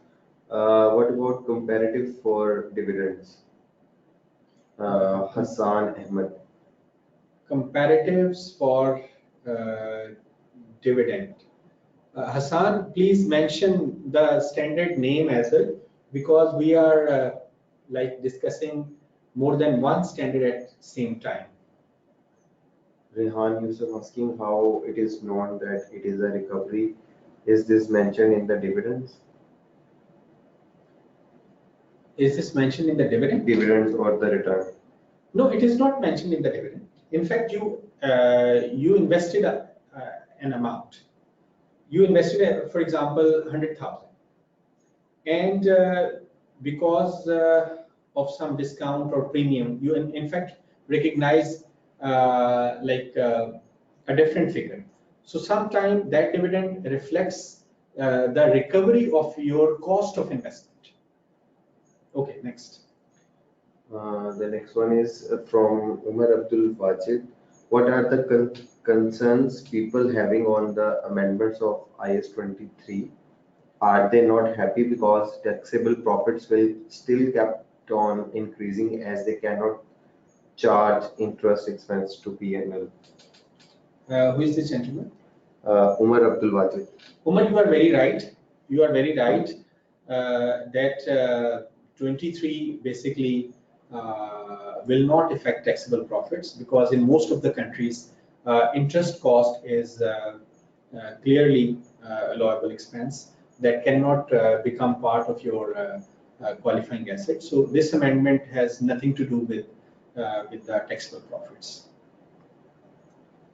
what about comparative for dividends? Hassan Ahmed. Comparatives for dividend. Hassan, please mention the standard name as well, because we are discussing more than one standard at the same time. Rehan Yusuf asking how it is known that it is a recovery. Is this mentioned in the dividends? Is this mentioned in the dividend? Dividends or the return? No, it is not mentioned in the dividend. In fact, you invested an amount. You invested, for example, 100,000, and because of some discount or premium, you in fact recognize a different figure. So sometimes that dividend reflects the recovery of your cost of investment. Okay, next. The next one is from Umar Abdul Wajid. What are the concerns people having on the amendments of IAS 23? Are they not happy because taxable profits will still kept on increasing as they cannot charge interest expense to PNL? Who is this gentleman? Umar Abdul Wajid. Umar, you are very right. You are very right that 23 basically will not affect taxable profits, because in most of the countries, interest cost is clearly a allowable expense that cannot become part of your qualifying asset. So this amendment has nothing to do with the taxable profits,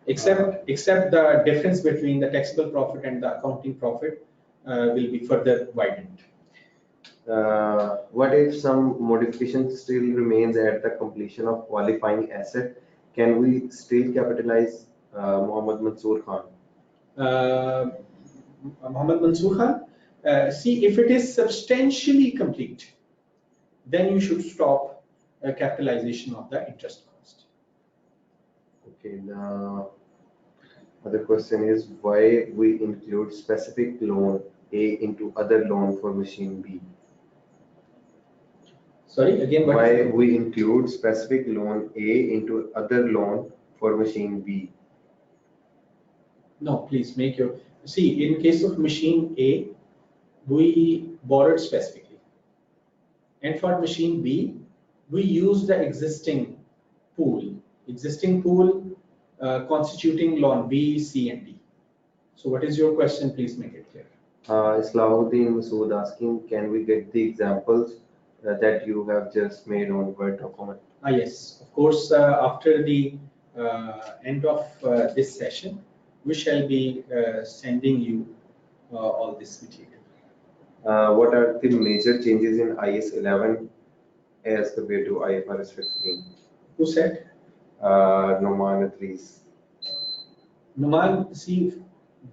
except the difference between the taxable profit and the accounting profit will be further widened. What if some modification still remains at the completion of qualifying asset? Can we still capitalize Mohammed Mansoor Khan? Mohammed Mansoor Khan, see, if it is substantially complete, then you should stop capitalization of the interest cost. Okay, the other question is why we include specific loan A into other loan for machine B? Sorry, again, what? Why we include specific loan A into other loan for machine B? No, please make your, see, in case of machine A, we borrowed specifically. And for machine B, we use the existing pool constituting loan B, C, and D. So what is your question? Please make it clear. Islahuddin Masood asking, can we get the examples that you have just made on Word document? Yes, of course, after the end of this session, we shall be sending you all this material. What are the major changes in IAS 11 as compared to IFRS 15? Who said? Noman Idris. Numan, see,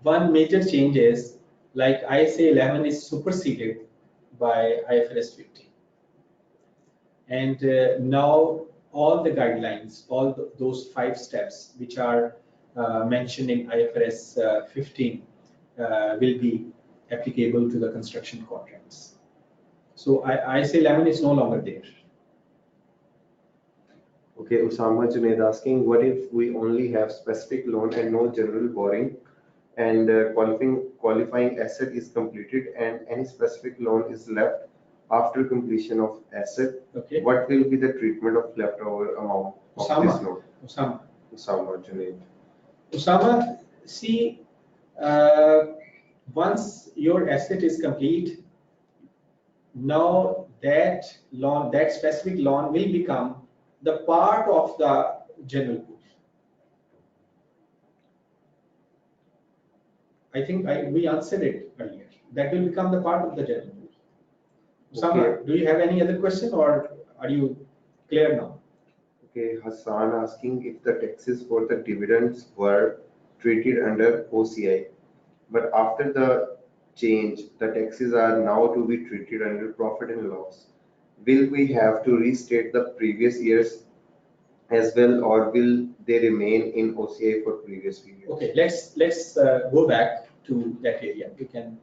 one major change is like IAS 11 is superseded by IFRS 15. And now all the guidelines, those 5 steps which are mentioned in IFRS 15 will be applicable to the construction contracts. So IAS 11 is no longer there. Okay, Usama Junaid asking, what if we only have specific loan and no general borrowing, and qualifying asset is completed and any specific loan is left after completion of asset? Okay. What will be the treatment of leftover amount of this loan? Usama Junaid. Usama, see, once your asset is complete, now that loan, that specific loan will become the part of the general pool. I think we answered it earlier. That will become the part of the general pool. Usama, Okay. do you have any other question, or are you clear now? Okay, Hassan asking if the taxes for the dividends were treated under OCI, but after the change, the taxes are now to be treated under profit and loss. Will we have to restate the previous years as well, or will they remain in OCI for previous periods? Okay, let's go back to that area. You can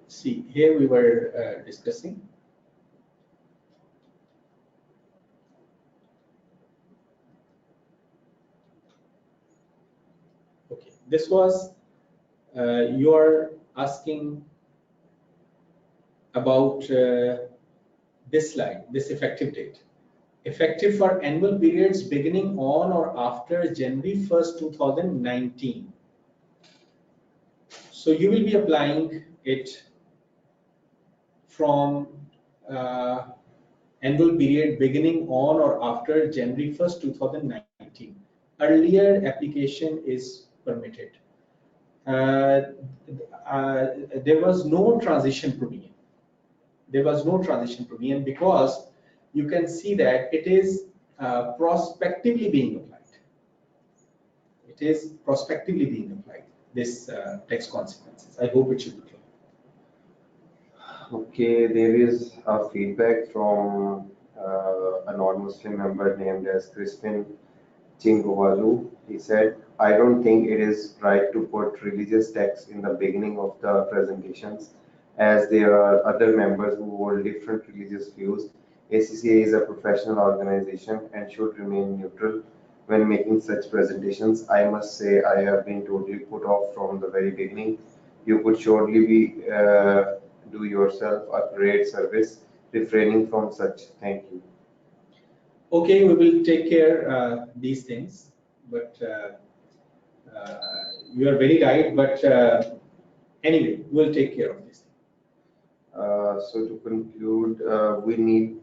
see here we were discussing. Okay, this was you are asking about this slide, this effective date. Effective for annual periods beginning on or after January 1st, 2019. So you will be applying it from annual period beginning on or after January 1st, 2019. Earlier application is permitted. There was no transition provision. There was no transition provision because you can see that it is prospectively being applied. It is prospectively being applied, this tax consequences. I hope it should be clear. Okay, there is a feedback from a non-Muslim member named as Crispin Chingowalu. He said, I don't think it is right to put religious tax in the beginning of the presentations, as there are other members who hold different religious views. ACCA is a professional organization and should remain neutral when making such presentations. I must say I have been totally put off from the very beginning. You could surely be do yourself a great service refraining from such. Thank you. Okay, we will take care these things, but you are very right. But anyway, we'll take care of this. So to conclude, we need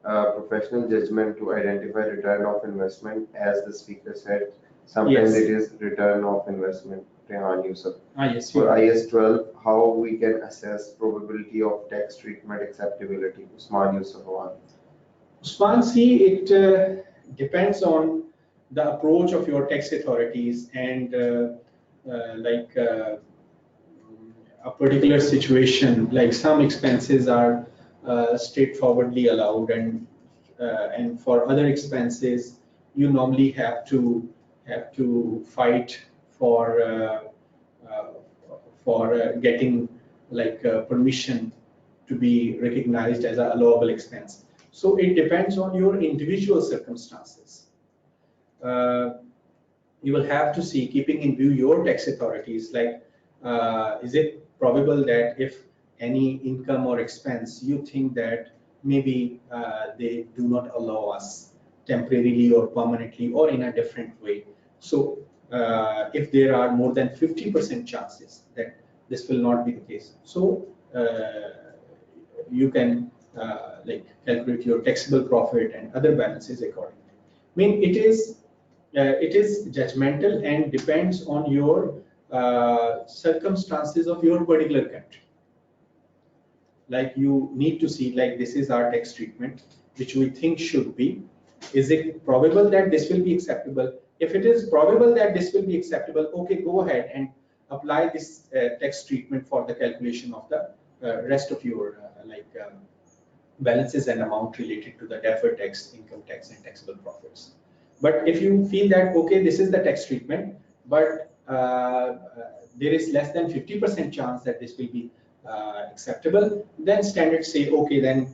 professional judgment to identify return of investment. As the speaker said, sometimes Yes. it is return of investment. Rehan Yusuf. Yes. For IS 12, how we can assess probability of tax treatment acceptability? Usman Yusuf. Usman, see, it depends on the approach of your tax authorities and a particular situation. Like some expenses are straightforwardly allowed, and for other expenses, you normally have to fight for getting permission to be recognized as a allowable expense. So it depends on your individual circumstances. You will have to see, keeping in view your tax authorities, is it probable that if any income or expense you think that maybe they do not allow us temporarily or permanently or in a different way. So if there are more than 50% chances that this will not be the case, so you can calculate your taxable profit and other balances accordingly. I mean, it is judgmental and depends on your circumstances of your particular country. Like you need to see, like, this is our tax treatment, which we think should be. Is it probable that this will be acceptable? If it is probable that this will be acceptable, okay, go ahead and apply this tax treatment for the calculation of the rest of your balances and amount related to the deferred tax, income tax, and taxable profits. But if you feel that, okay, this is the tax treatment, but there is less than 50% chance that this will be acceptable, then standards say, okay, then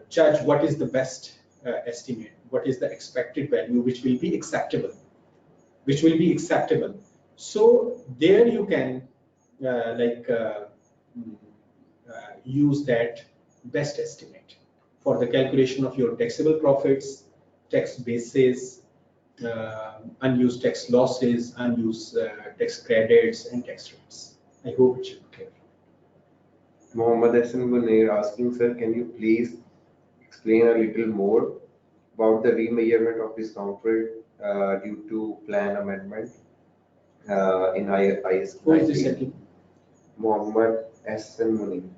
judge what is the best estimate, what is the expected value which will be acceptable, So there you can use that best estimate for the calculation of your taxable profits, tax bases, unused tax losses, unused tax credits, and tax rates. I hope it should be clear. Mohammed Hassan Bunair asking, sir, can you please explain a little more about the remeasurement of discount rate due to plan amendment in IS Who is this 19? again? Mohammed Hassan Bunair.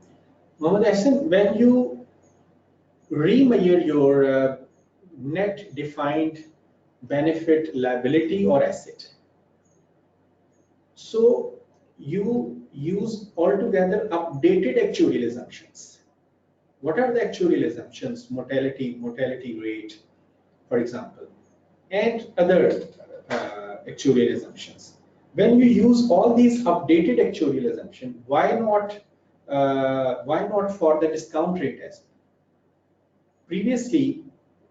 Mohammed Hassan, when you remeasure your net defined benefit liability or asset, so you use altogether updated actuarial assumptions. What are the actuarial assumptions? Mortality rate, for example, and other actuarial assumptions. When you use all these updated actuarial assumptions, why not for the discount rate as well? Previously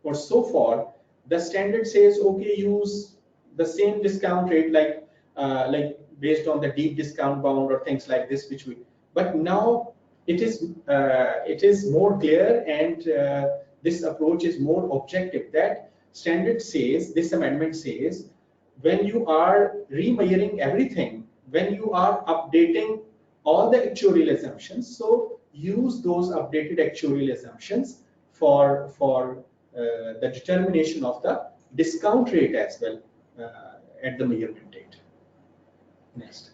or so far, the standard says, okay, use the same discount rate, like based on the deep discount bound or things like this, but now it is more clear, and this approach is more objective. That standard says, this amendment says, when you are remeasuring everything, when you are updating all the actuarial assumptions, so use those updated actuarial assumptions for the determination of the discount rate as well at the measurement date. Next.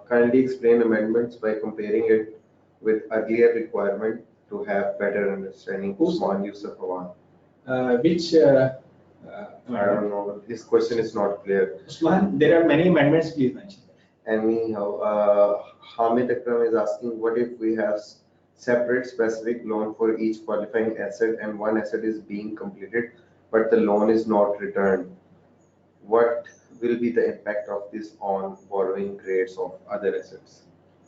Kindly explain amendments by comparing it with earlier requirement to have better understanding. Usman Yusuf Awan. I don't know. This question is not clear. Usman, there are many amendments. Please mention. Anyhow, Hamid Akram is asking, what if we have separate specific loan for each qualifying asset and one asset is being completed, but the loan is not returned? What will be the impact of this on borrowing rates of other assets?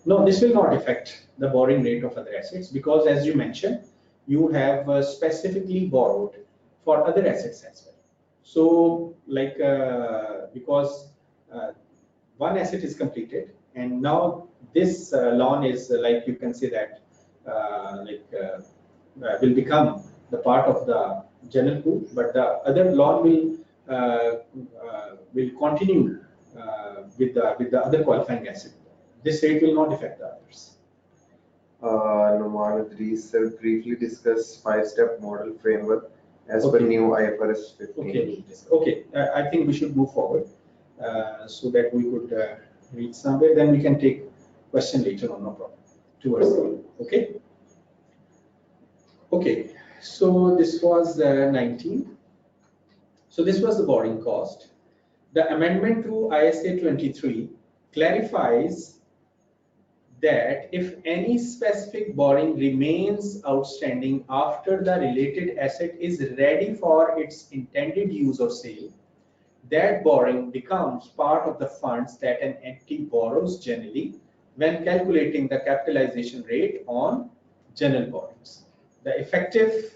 No, this will not affect the borrowing rate of other assets, because as you mentioned, you have specifically borrowed for other assets as well. So because one asset is completed, and now this loan is you can say that will become the part of the general pool, but the other loan will continue with the other qualifying asset. This rate will not affect the others. Numan Idris sir briefly discuss five-step model framework as per new IFRS 15. Okay. I think we should move forward so that we could reach somewhere. Then we can take question later on, no problem. Towards the end. Okay. Okay. So this was 19. So this was the borrowing cost. The amendment to ISA 23 clarifies that if any specific borrowing remains outstanding after the related asset is ready for its intended use or sale, that borrowing becomes part of the funds that an entity borrows generally when calculating the capitalization rate on general borrowings. The effective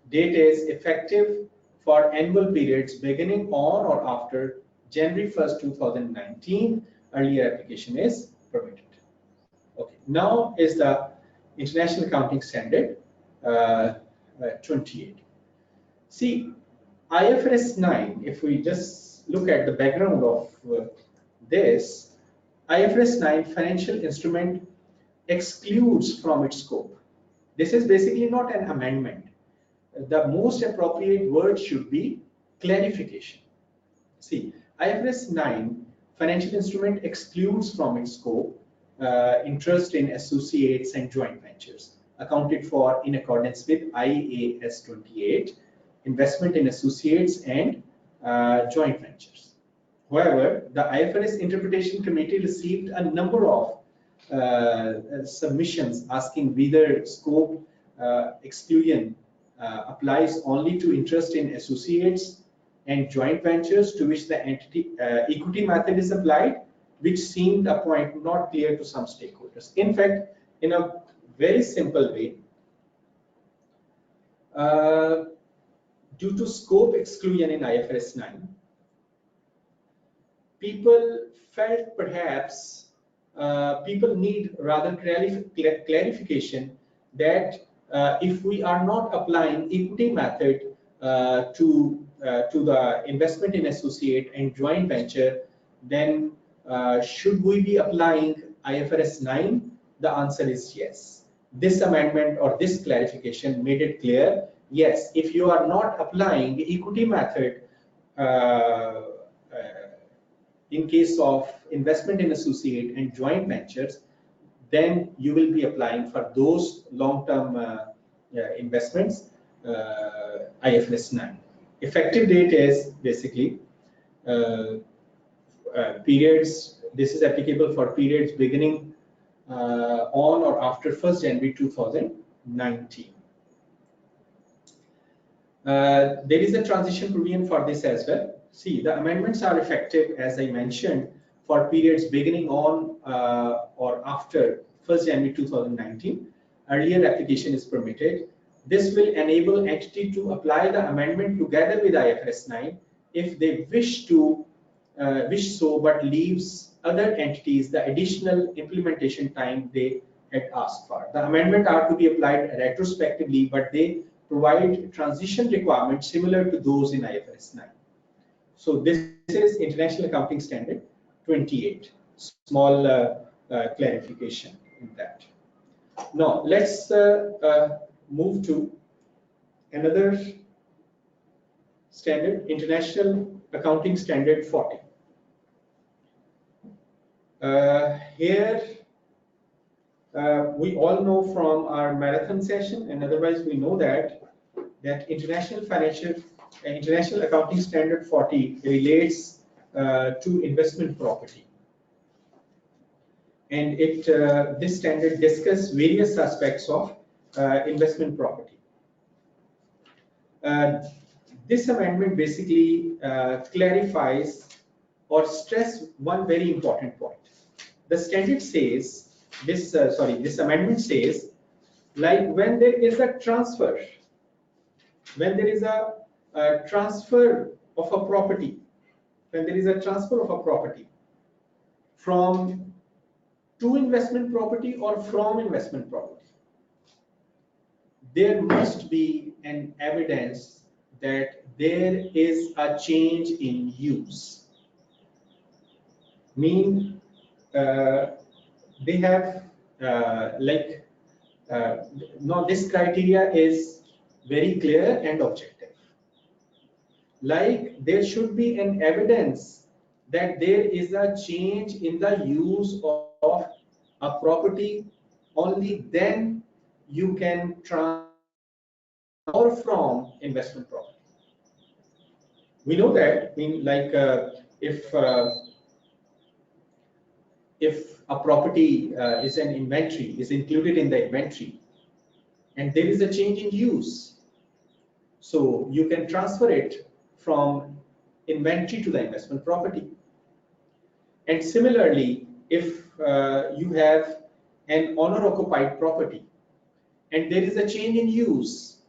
date is effective for annual periods beginning on or after January 1st, 2019. Earlier application is permitted. Okay, now is the International Accounting Standard 28. See, IFRS 9, if we just look at the background of this, IFRS 9 financial instrument excludes from its scope. This is basically not an amendment. The most appropriate word should be clarification. See, IFRS 9 financial instrument excludes from its scope interest in associates and joint ventures accounted for in accordance with IAS 28, investment in associates and joint ventures. However, the IFRS Interpretation Committee received a number of submissions asking whether scope exclusion applies only to interest in associates and joint ventures to which the entity equity method is applied, which seemed a point not clear to some stakeholders. In fact, in a very simple way, due to scope exclusion in IFRS 9, people felt perhaps people need rather clarification that if we are not applying equity method to the investment in associate and joint venture, then should we be applying IFRS 9? The answer is yes. This amendment or this clarification made it clear, yes, if you are not applying equity method in case of investment in associate and joint ventures, then you will be applying for those long-term investments IFRS 9. Effective date is basically periods. This is applicable for periods beginning on or after 1st January 2019. There is a transition provision for this as well. See, the amendments are effective, as I mentioned, for periods beginning on or after 1st January 2019. Earlier application is permitted. This will enable entity to apply the amendment together with IFRS 9 if they wish so, but leaves other entities the additional implementation time they had asked for. The amendment are to be applied retrospectively, but they provide transition requirements similar to those in IFRS 9. So this is International Accounting Standard 28. Small clarification in that. Now let's move to another standard, International Accounting Standard 40. Here we all know from our marathon session, and otherwise we know that International Accounting Standard 40 relates to investment property, and this standard discusses various aspects of investment property. This amendment basically clarifies or stress one very important point. The standard says this amendment says, like when there is a transfer, transfer of a property, from to investment property or from investment property, there must be an evidence that there is a change in use. Mean they have now this criteria is very clear and objective. Like there should be an evidence that there is a change in the use of a property, only then you can transfer from investment property. We know that, I mean, like if a property is an inventory, is included in the inventory, and there is a change in use, so you can transfer it from inventory to the investment property. And similarly, if you have an owner-occupied property and there is a change in use,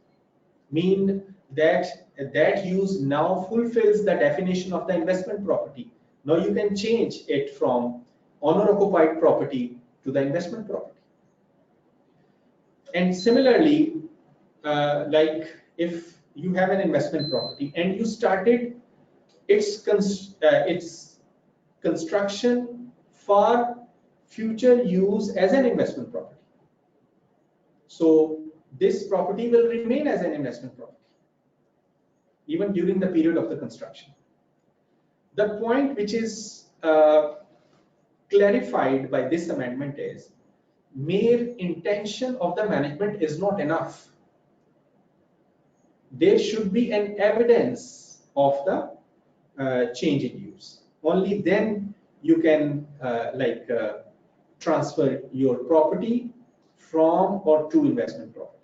mean that that use now fulfills the definition of the investment property. Now you can change it from owner-occupied property to the investment property. And similarly, like if you have an investment property and you started its construction for future use as an investment property, so this property will remain as an investment property even during the period of the construction. The point which is clarified by this amendment is mere intention of the management is not enough. There should be an evidence of the change in use. Only then you can transfer your property from or to investment property.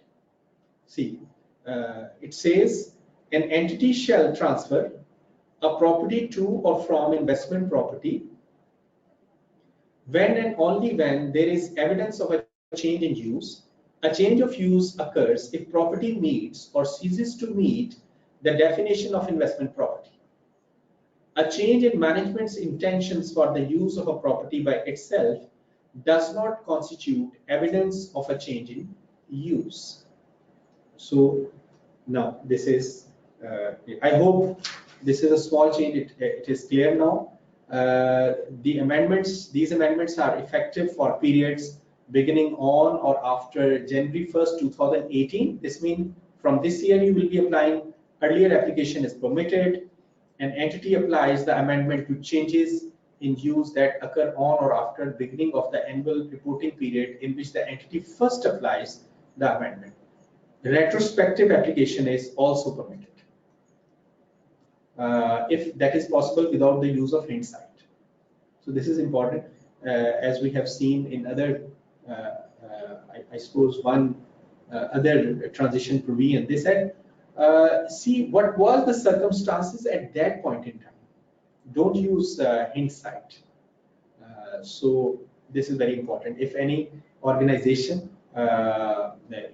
See, it says an entity shall transfer a property to or from investment property when and only when there is evidence of a change in use. A change of use occurs if property meets or ceases to meet the definition of investment property. A change in management's intentions for the use of a property by itself does not constitute evidence of a change in use. So now this is, I hope this is a small change, it is clear now. These amendments are effective for periods beginning on or after January 1st, 2018. This means from this year you will be applying, earlier application is permitted. An entity applies the amendment to changes in use that occur on or after the beginning of the annual reporting period in which the entity first applies the amendment. Retrospective application is also permitted, if that is possible without the use of hindsight. So this is important, as we have seen in other, I suppose one other transition provision. They said, see what was the circumstances at that point in time. Don't use hindsight. So this is very important. If any organization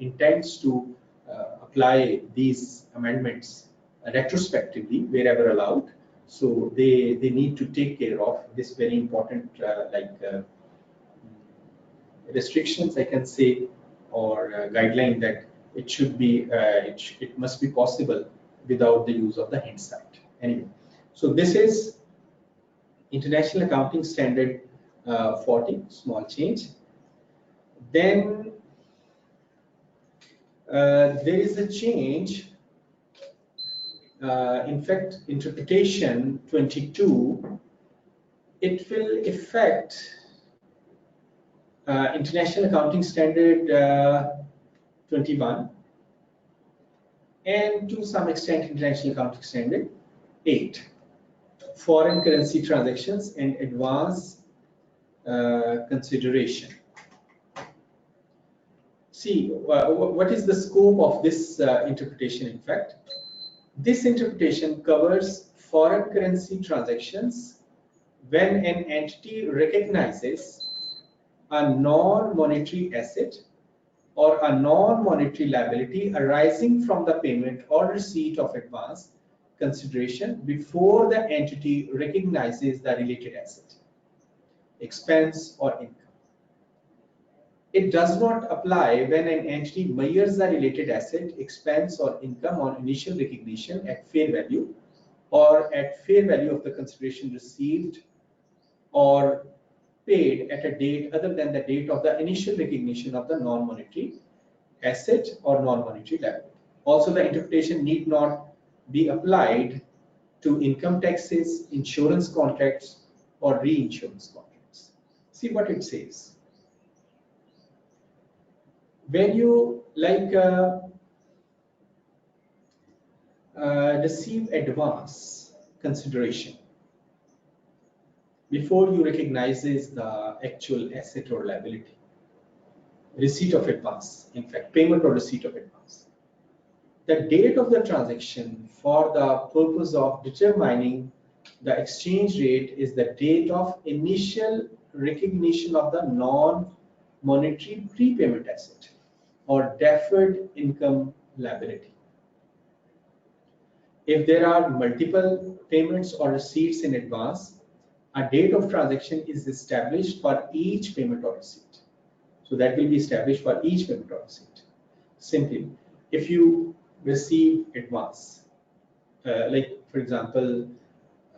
intends to apply these amendments retrospectively wherever allowed, so they need to take care of this very important restrictions, I can say, or guideline that it should be it must be possible without the use of the hindsight. Anyway, so this is International Accounting Standard 40, small change. Then there is a change, in fact, interpretation 22, it will affect International Accounting Standard 21 and to some extent International Accounting Standard 8, foreign currency transactions and advance consideration. See, what is the scope of this interpretation? In fact, this interpretation covers foreign currency transactions when an entity recognizes a non-monetary asset or a non-monetary liability arising from the payment or receipt of advance consideration before the entity recognizes the related asset, expense or income. It does not apply when an entity measures a related asset, expense, or income on initial recognition at fair value or at fair value of the consideration received or paid at a date other than the date of the initial recognition of the non-monetary asset or non-monetary liability. Also, the interpretation need not be applied to income taxes, insurance contracts, or reinsurance contracts. See what it says. When you receive advance consideration before you recognizes the actual asset or liability, receipt of advance, in fact, payment or receipt of advance. The date of the transaction for the purpose of determining the exchange rate is the date of initial recognition of the non-monetary prepayment asset or deferred income liability. If there are multiple payments or receipts in advance, a date of transaction is established for each payment or receipt. So that will be established for each payment or receipt. Simply, if you receive advance, like for example,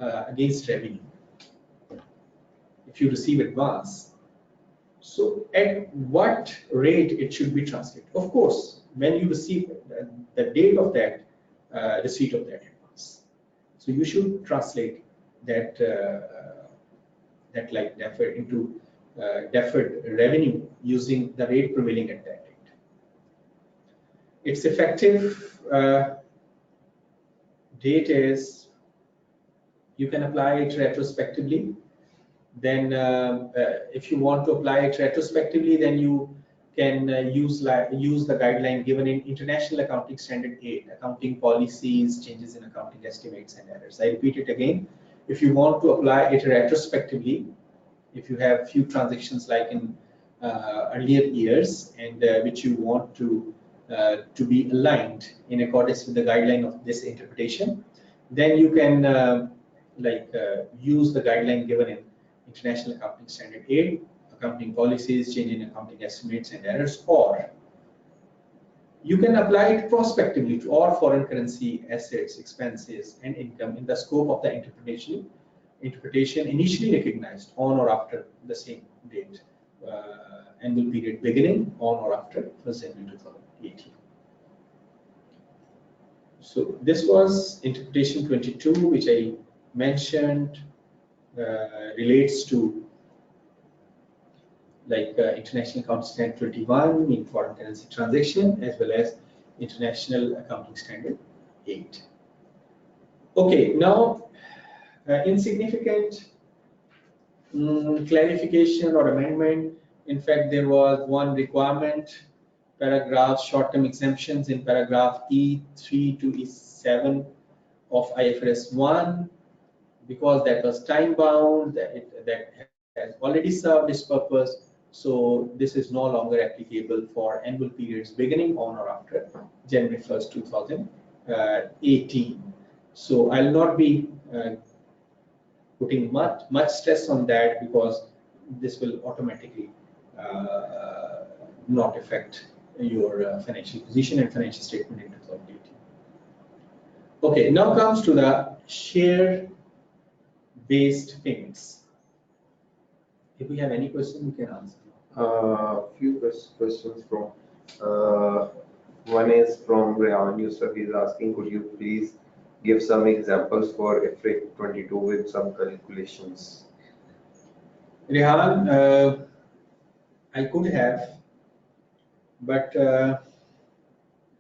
against revenue, if you receive advance, so at what rate it should be translated? Of course, when you receive the date of that receipt of that advance, so you should translate that like deferred into deferred revenue using the rate prevailing at that date. Its effective date is, you can apply it retrospectively. Then if you want to apply it retrospectively, then you can use the guideline given in International Accounting Standard 8, accounting policies, changes in accounting estimates and errors. I repeat it again. If you want to apply it retrospectively, if you have few transactions like in earlier years and which you want to be aligned in accordance with the guideline of this interpretation, then you can use the guideline given in International Accounting Standard 8, accounting policies, change in accounting estimates and errors, or you can apply it prospectively to all foreign currency assets, expenses, and income in the scope of the interpretation initially recognized on or after the same date, annual period beginning on or after 1st January 2018. So this was interpretation 22, which I mentioned relates to International Accounting Standard 21 in foreign currency transaction, as well as International Accounting Standard 8. Okay, now insignificant clarification or amendment. In fact, there was one requirement, paragraph short-term exemptions in paragraph E3 to E7 of IFRS 1, because that was time-bound, that has already served its purpose. So this is no longer applicable for annual periods beginning on or after January 1st, 2018. So I'll not be putting much stress on that, because this will automatically not affect your financial position and financial statement in 2018. Okay, now comes to the share-based payments. If we have any question, we can answer. Few questions from one is from Rehan Yusuf. He's asking, could you please give some examples for IFRS 22 with some calculations? Rehan, I could have, but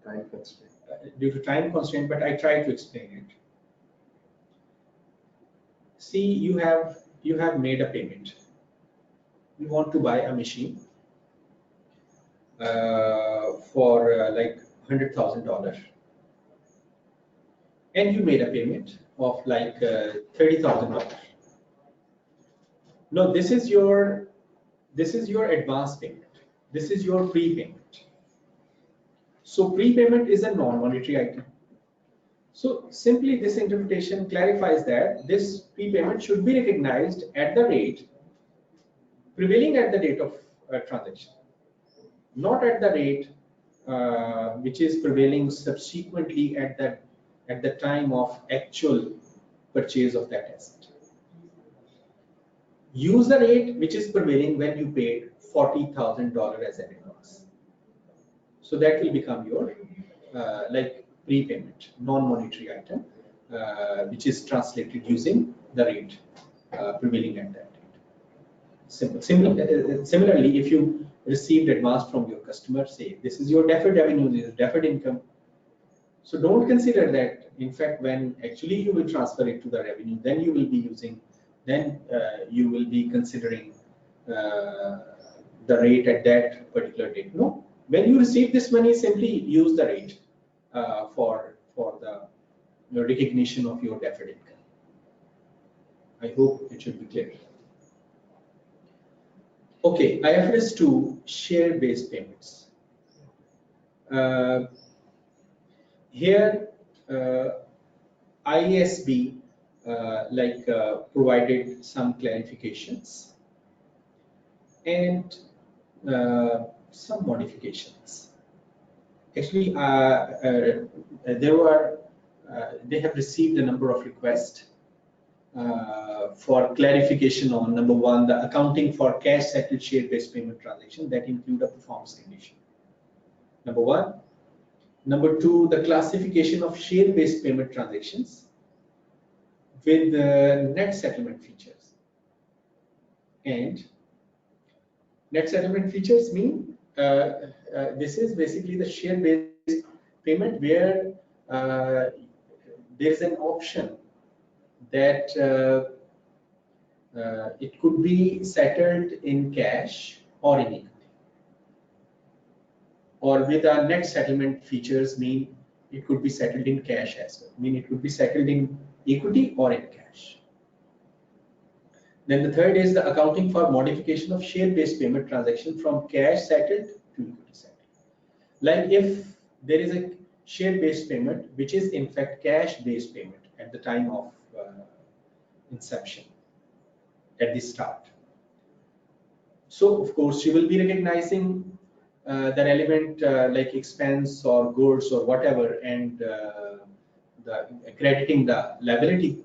Time constraint. Due to time constraint, but I try to explain it. See, you have made a payment. You want to buy a machine for like $100,000, and you made a payment of like $30,000. No, this is your advance payment. This is your prepayment. So prepayment is a non-monetary item. So simply this interpretation clarifies that this prepayment should be recognized at the rate prevailing at the date of transaction. not at the rate which is prevailing subsequently at the time of actual purchase of that asset. Use the rate which is prevailing when you paid $40,000 as an advance. So that will become your like prepayment, non-monetary item, which is translated using the rate prevailing at that date. Similarly, if you received advance from your customer, say this is your deferred revenue, this is deferred income. So don't consider that. In fact, when actually you will transfer it to the revenue, then you will be using, then you will be considering the rate at that particular date. No, when you receive this money, simply use the rate for the recognition of your deferred income. I hope it should be clear. Okay, IFRS 2 share-based payments. Here, IASB provided some clarifications and some modifications. Actually, they have received a number of requests for clarification on number one, the accounting for cash settled share-based payment transaction that include a performance condition. Number one. Number two, the classification of share-based payment transactions with net settlement features. And net settlement features mean this is basically the share-based payment where there is an option that it could be settled in cash or in equity. Or with our net settlement features mean it could be settled in cash as well. Mean it could be settled in equity or in cash. Then the third is the accounting for modification of share-based payment transaction from cash settled to equity settled. Like if there is a share-based payment which is in fact cash-based payment at the time of inception, at the start. So of course you will be recognizing the relevant like expense or goods or whatever, and crediting the liability.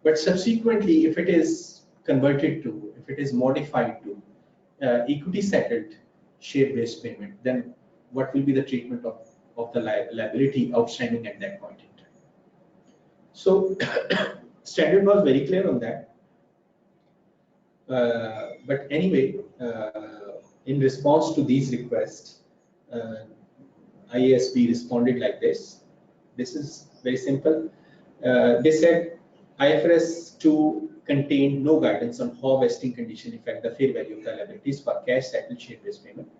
But subsequently, if it is converted to, if it is modified to equity settled share-based payment, then what will be the treatment of the liability outstanding at that point in time? So standard was very clear on that. But anyway, in response to these requests, IASB responded like this. This is very simple. They said IFRS 2 contained no guidance on how vesting condition affect the fair value of the liabilities for cash settled share-based payment.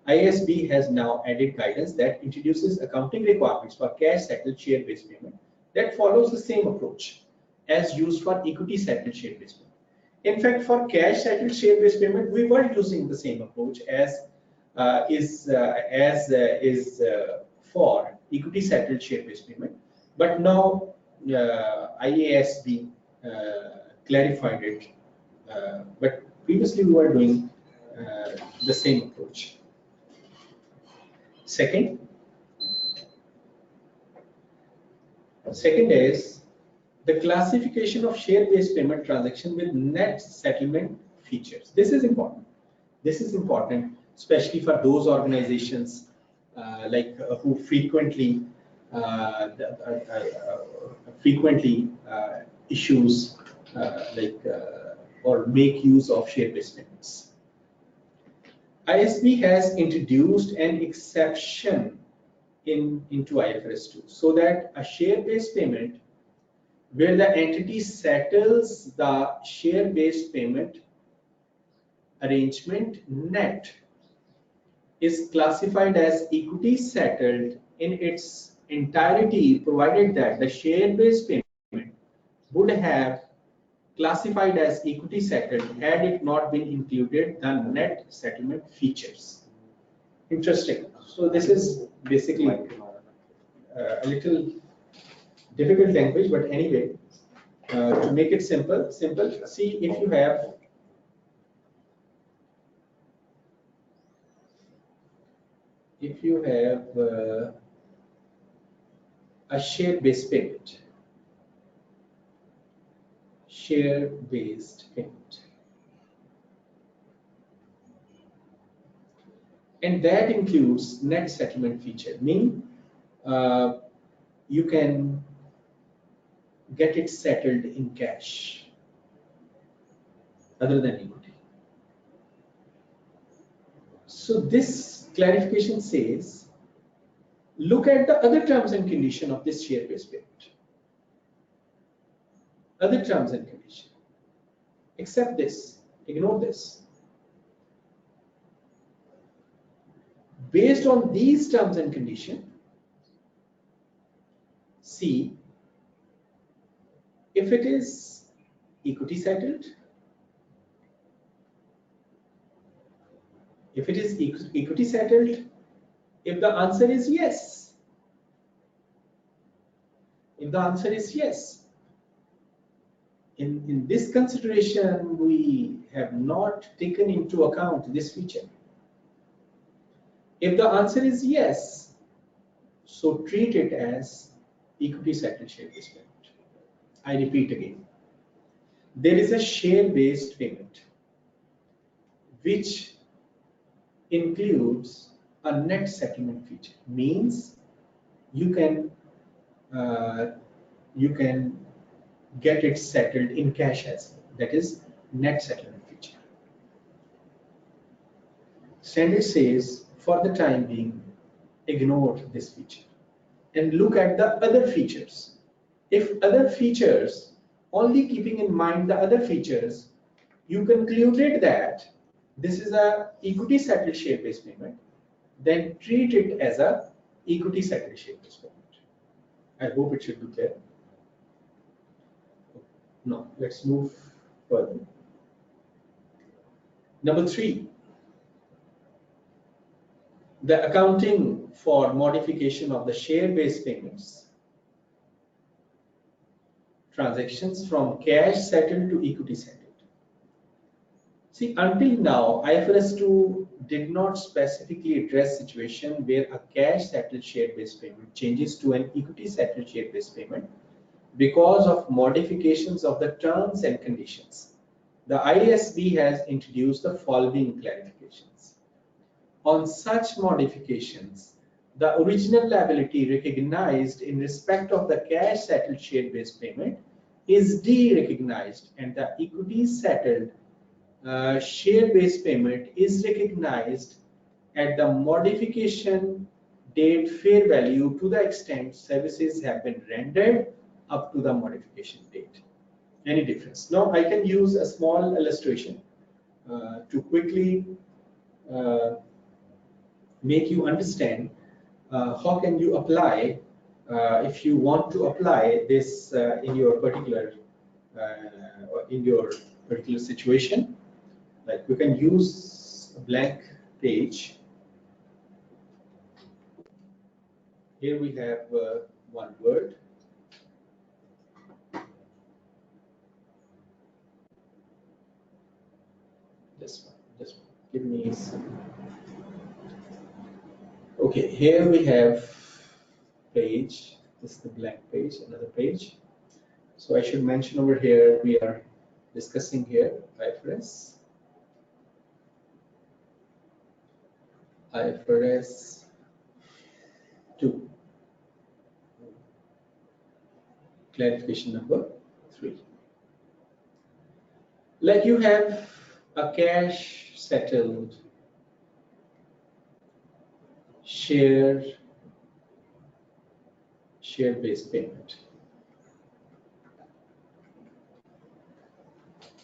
IASB has now added guidance that introduces accounting requirements for cash settled share-based payment that follows the same approach as used for equity settled share-based payment. In fact, for cash settled share-based payment, we were using the same approach as is for equity settled share-based payment. But now IASB clarified it. But previously we were doing the same approach. Second is the classification of share-based payment transaction with net settlement features. This is important. This is important, especially for those organizations who frequently issues or make use of share-based payments. IASB has introduced an exception into IFRS 2 so that a share-based payment where the entity settles the share-based payment arrangement net is classified as equity settled in its entirety, provided that the share-based payment would have classified as equity settled had it not been included the net settlement features. Interesting. So this is basically a little difficult language, but anyway, to make it simple. See, if you have if you have a share-based payment, and that includes net settlement feature, meaning you can get it settled in cash other than equity. So this clarification says, look at the other terms and conditions of this share-based payment. Other terms and conditions. Except this, ignore this. Based on these terms and conditions, see if it is equity settled. If it is equity settled, if the answer is yes, in this consideration, we have not taken into account this feature. If the answer is yes, so treat it as equity settled share-based payment. I repeat again, there is a share-based payment which includes a net settlement feature, means you can get it settled in cash as well. That is net settlement feature. Standard says for the time being, ignore this feature and look at the other features. If other features, only keeping in mind the other features, you concluded that this is a equity settled share-based payment, then treat it as a equity settled share-based payment. I hope it should be clear. No, let's move further. Number 3, the accounting for modification of the share-based payments transactions from cash settled to equity settled. See, until now, IFRS 2 did not specifically address situation where a cash settled share-based payment changes to an equity settled share-based payment because of modifications of the terms and conditions. The IASB has introduced the following clarifications. On such modifications, the original liability recognized in respect of the cash settled share-based payment is de-recognized, and the equity settled share-based payment is recognized at the modification date fair value to the extent services have been rendered up to the modification date. Any difference? Now I can use a small illustration to quickly make you understand how can you apply if you want to apply this in your particular situation. Like we can use a blank page. Here we have one word. This one. Give me some. Okay, here we have page. This is the blank page, another page. So I should mention over here, we are discussing here IFRS 2. Clarification number 3. Like you have a cash settled share-based payment.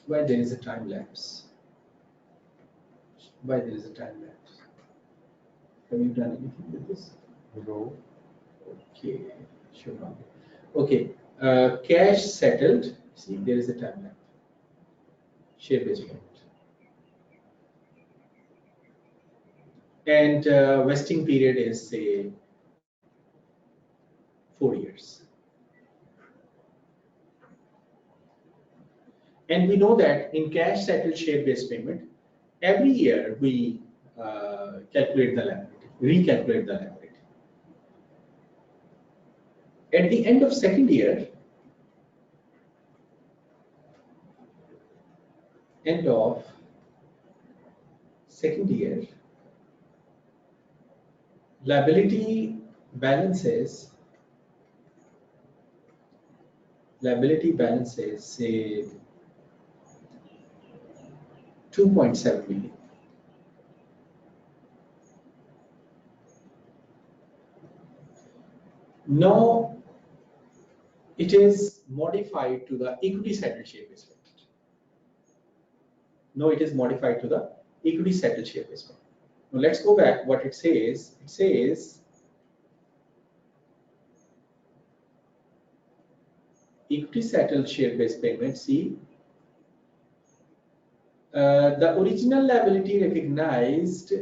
Why there is a time lapse? Why there is a time lapse? Have you done anything with this? No. Okay, sure not. Okay, cash settled. See, there is a time lapse. Share-based payment. And vesting period is say 4 years. And we know that in cash settled share-based payment, every year we calculate the liability. recalculate the liability. At the end of second year, liability balances say 2.7 million. Now it is modified to the equity settled share-based payment. Now let's go back. What it says, equity settled share-based payment. See, the original liability recognized,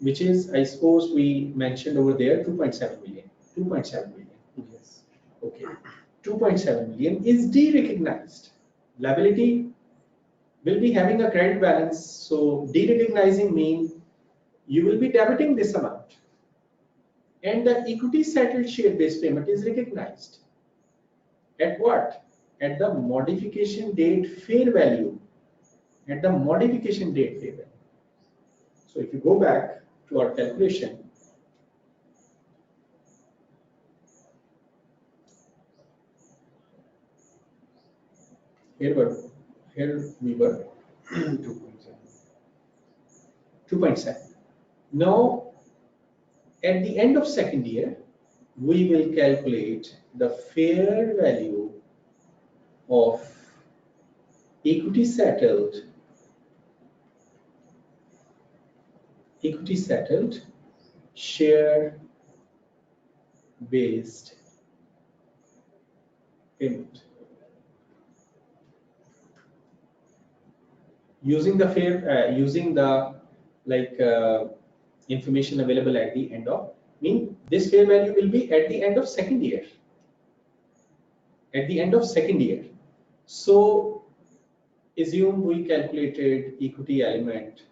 which is, I suppose we mentioned over there, 2.7 million. 2.7 million. Yes. Okay. 2.7 million is de-recognized. Liability will be having a credit balance. So de-recognizing means you will be debiting this amount. And the equity settled share-based payment is recognized. At what? At the modification date fair value. At the modification date fair value. So if you go back to our calculation, here we were 2.7. Now, at the end of second year, we will calculate the fair value of equity settled share based payment using the information available at the end of, this fair value will be at the end of second year. So assume we calculated equity element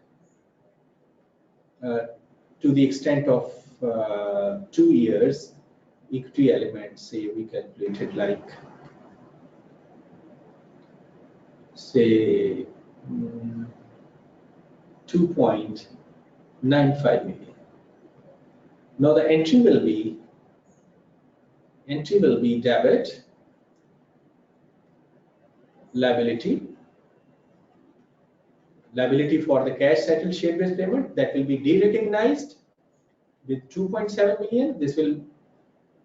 to the extent of 2 years. Equity element, say we calculated like, say 2.95 million. Now the entry will be debit liability for the cash settled share-based payment, that will be de-recognized with 2.7 million. This will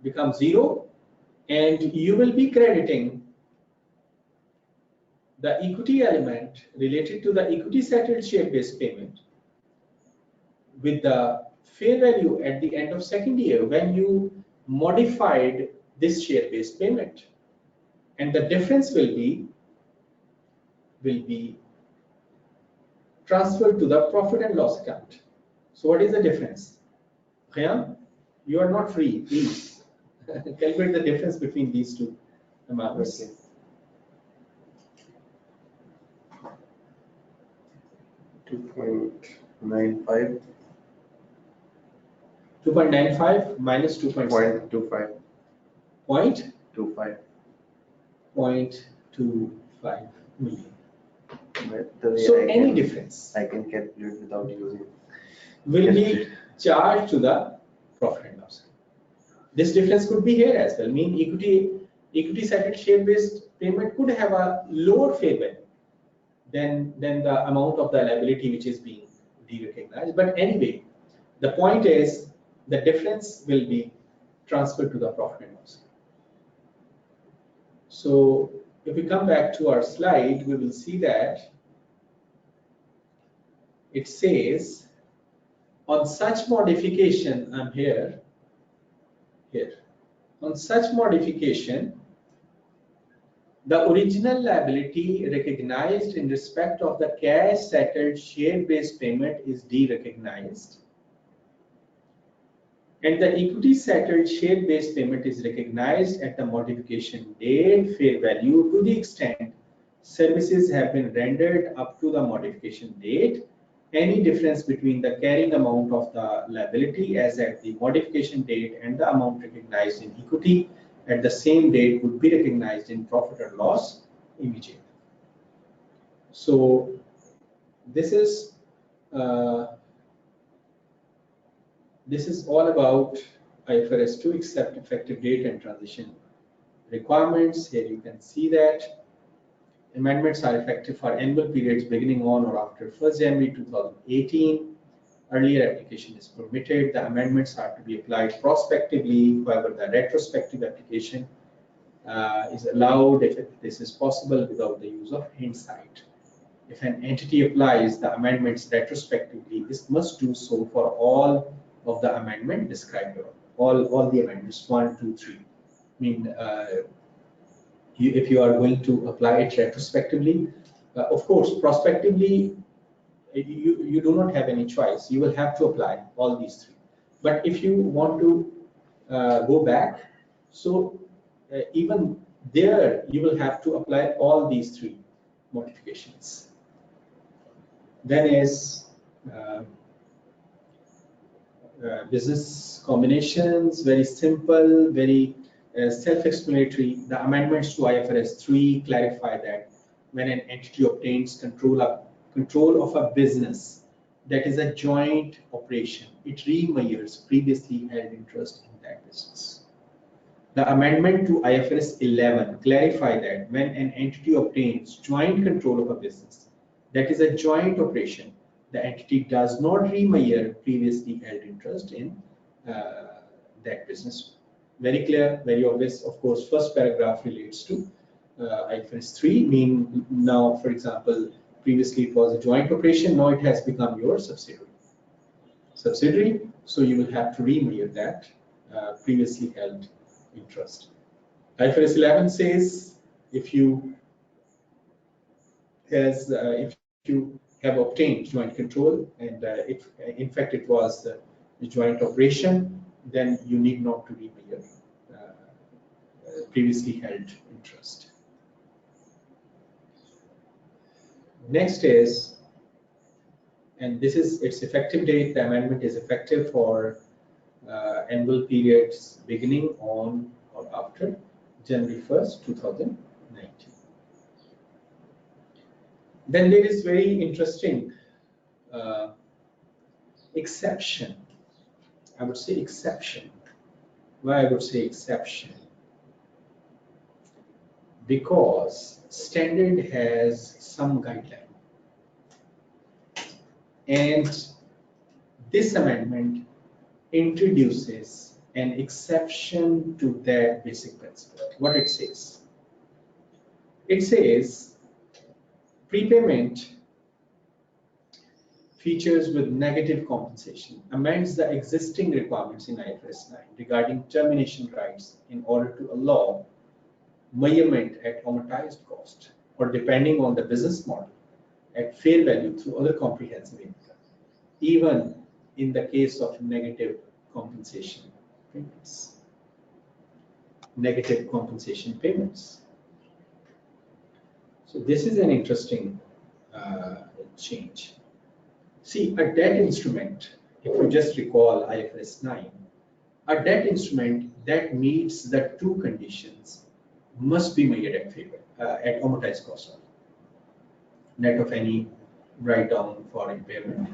become 0, and you will be crediting the equity element related to the equity settled share-based payment with the fair value at the end of second year when you modified this share-based payment, and the difference will be transferred to the profit and loss account. So what is the difference? Khayam, you are not free, please calculate the difference between these two amounts. Okay. 2.95 minus 2.7. 0.25 0.25 million. So any difference I can calculate without using will be charged to the profit and loss. This difference could be here as well. Equity settled share-based payment could have a lower fair value than the amount of the liability which is being de-recognized. But anyway, the point is the difference will be transferred to the profit and loss. So if we come back to our slide, we will see that it says on such modification, I'm here. On such modification, the original liability recognized in respect of the cash settled share-based payment is de-recognized, and the equity settled share-based payment is recognized at the modification date fair value to the extent services have been rendered up to the modification date, any difference between the carrying amount of the liability as at the modification date and the amount recognized in equity at the same date would be recognized in profit or loss immediately. So this is all about IFRS 2 except effective date and transition requirements. Here you can see that amendments are effective for annual periods beginning on or after 1st January 2018. Earlier application is permitted. The amendments are to be applied prospectively. However, the retrospective application is allowed if this is possible without the use of hindsight. If an entity applies the amendments retrospectively, this must do so for all of the amendment described above. All the amendments 1, 2, 3. I mean, if you are going to apply it retrospectively, of course, prospectively, you do not have any choice. You will have to apply all these 3. But if you want to go back, so even there you will have to apply all these 3 modifications. Then is business combinations, very simple, very self-explanatory. The amendments to IFRS 3 clarify that when an entity obtains control of a business that is a joint operation, it remeasures previously held interest in that business. The amendment to IFRS 11 clarify that when an entity obtains joint control of a business that is a joint operation, the entity does not remeasure previously held interest in that business. Very clear, very obvious. Of course, first paragraph relates to IFRS 3. Mean now, for example, previously it was a joint operation. Now it has become your subsidiary. So you will have to remeasure that previously held interest. IFRS 11 says if you have obtained joint control, and if in fact it was a joint operation, then you need not to remeasure previously held interest. Next is, and this is its effective date. The amendment is effective for annual periods beginning on or after January 1st, 2019. Then there is very interesting exception. I would say exception. Why I would say exception? Because standard has some guideline, and this amendment introduces an exception to that basic principle. What it says? It says prepayment features with negative compensation amends the existing requirements in IFRS 9 regarding termination rights in order to allow measurement at amortized cost or depending on the business model at fair value through other comprehensive income, even in the case of negative compensation payments. Negative compensation payments. So this is an interesting change. See, a debt instrument, if you just recall IFRS 9, a debt instrument that meets the 2 conditions must be measured at fair at amortized cost, net of any write-down for impairment,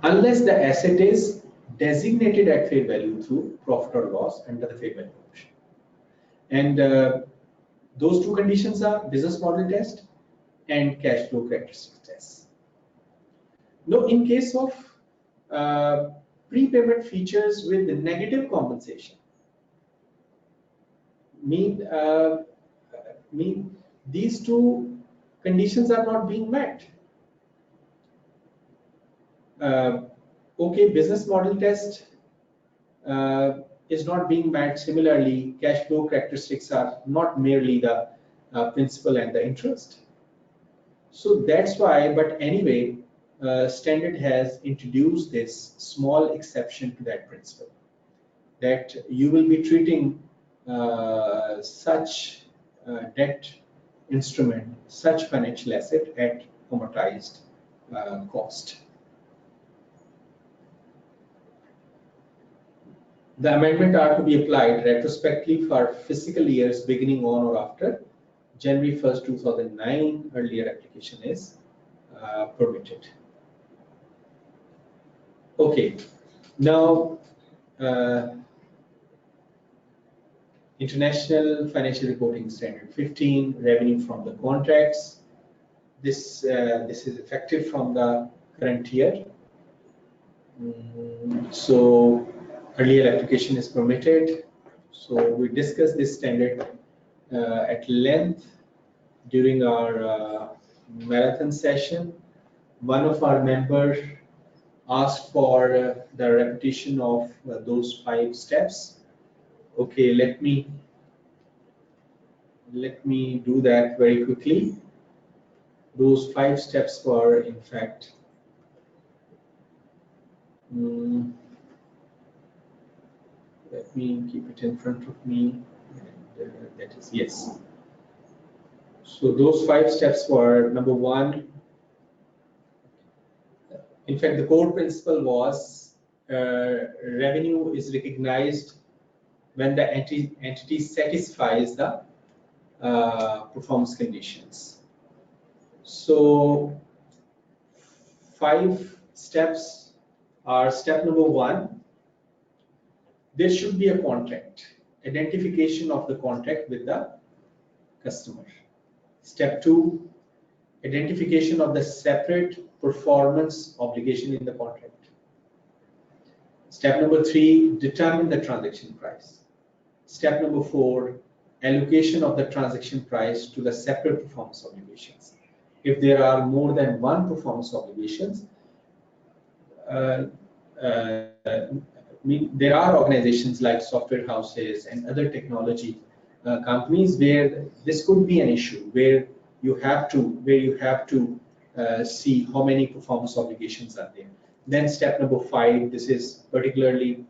unless the asset is designated at fair value through profit or loss under the fair value option. And those 2 conditions are business model test and cash flow characteristics test. Now, in case of prepayment features with the negative compensation, mean these 2 conditions are not being met. Okay, business model test is not being met. Similarly, cash flow characteristics are not merely the principal and the interest. So that's why, but anyway, standard has introduced this small exception to that principle, that you will be treating such debt instrument, such financial asset at amortized cost. The amendment are to be applied retrospectively for fiscal years beginning on or after January 1st, 2009. Earlier application is permitted. Okay, now International Financial Reporting Standard 15, revenue from the contracts. This is effective from the current year. So earlier application is permitted. So we discussed this standard at length during our marathon session. One of our members asked for the repetition of those 5 steps. Okay, let me do that very quickly. Those 5 steps were, in fact, let me keep it in front of me. And, that is yes. So those 5 steps were: number 1. In fact, the core principle was revenue is recognized when the entity satisfies the performance conditions. So 5 steps are: step number 1, there should be a contract, identification of the contract with the customer. Step 2, identification of the separate performance obligation in the contract. Step number 3, determine the transaction price. Step number 4, allocation of the transaction price to the separate performance obligations. If there are more than one performance obligations, there are organizations like software houses and other technology companies where this could be an issue, where you have to see how many performance obligations are there. Then step number 5, this is particularly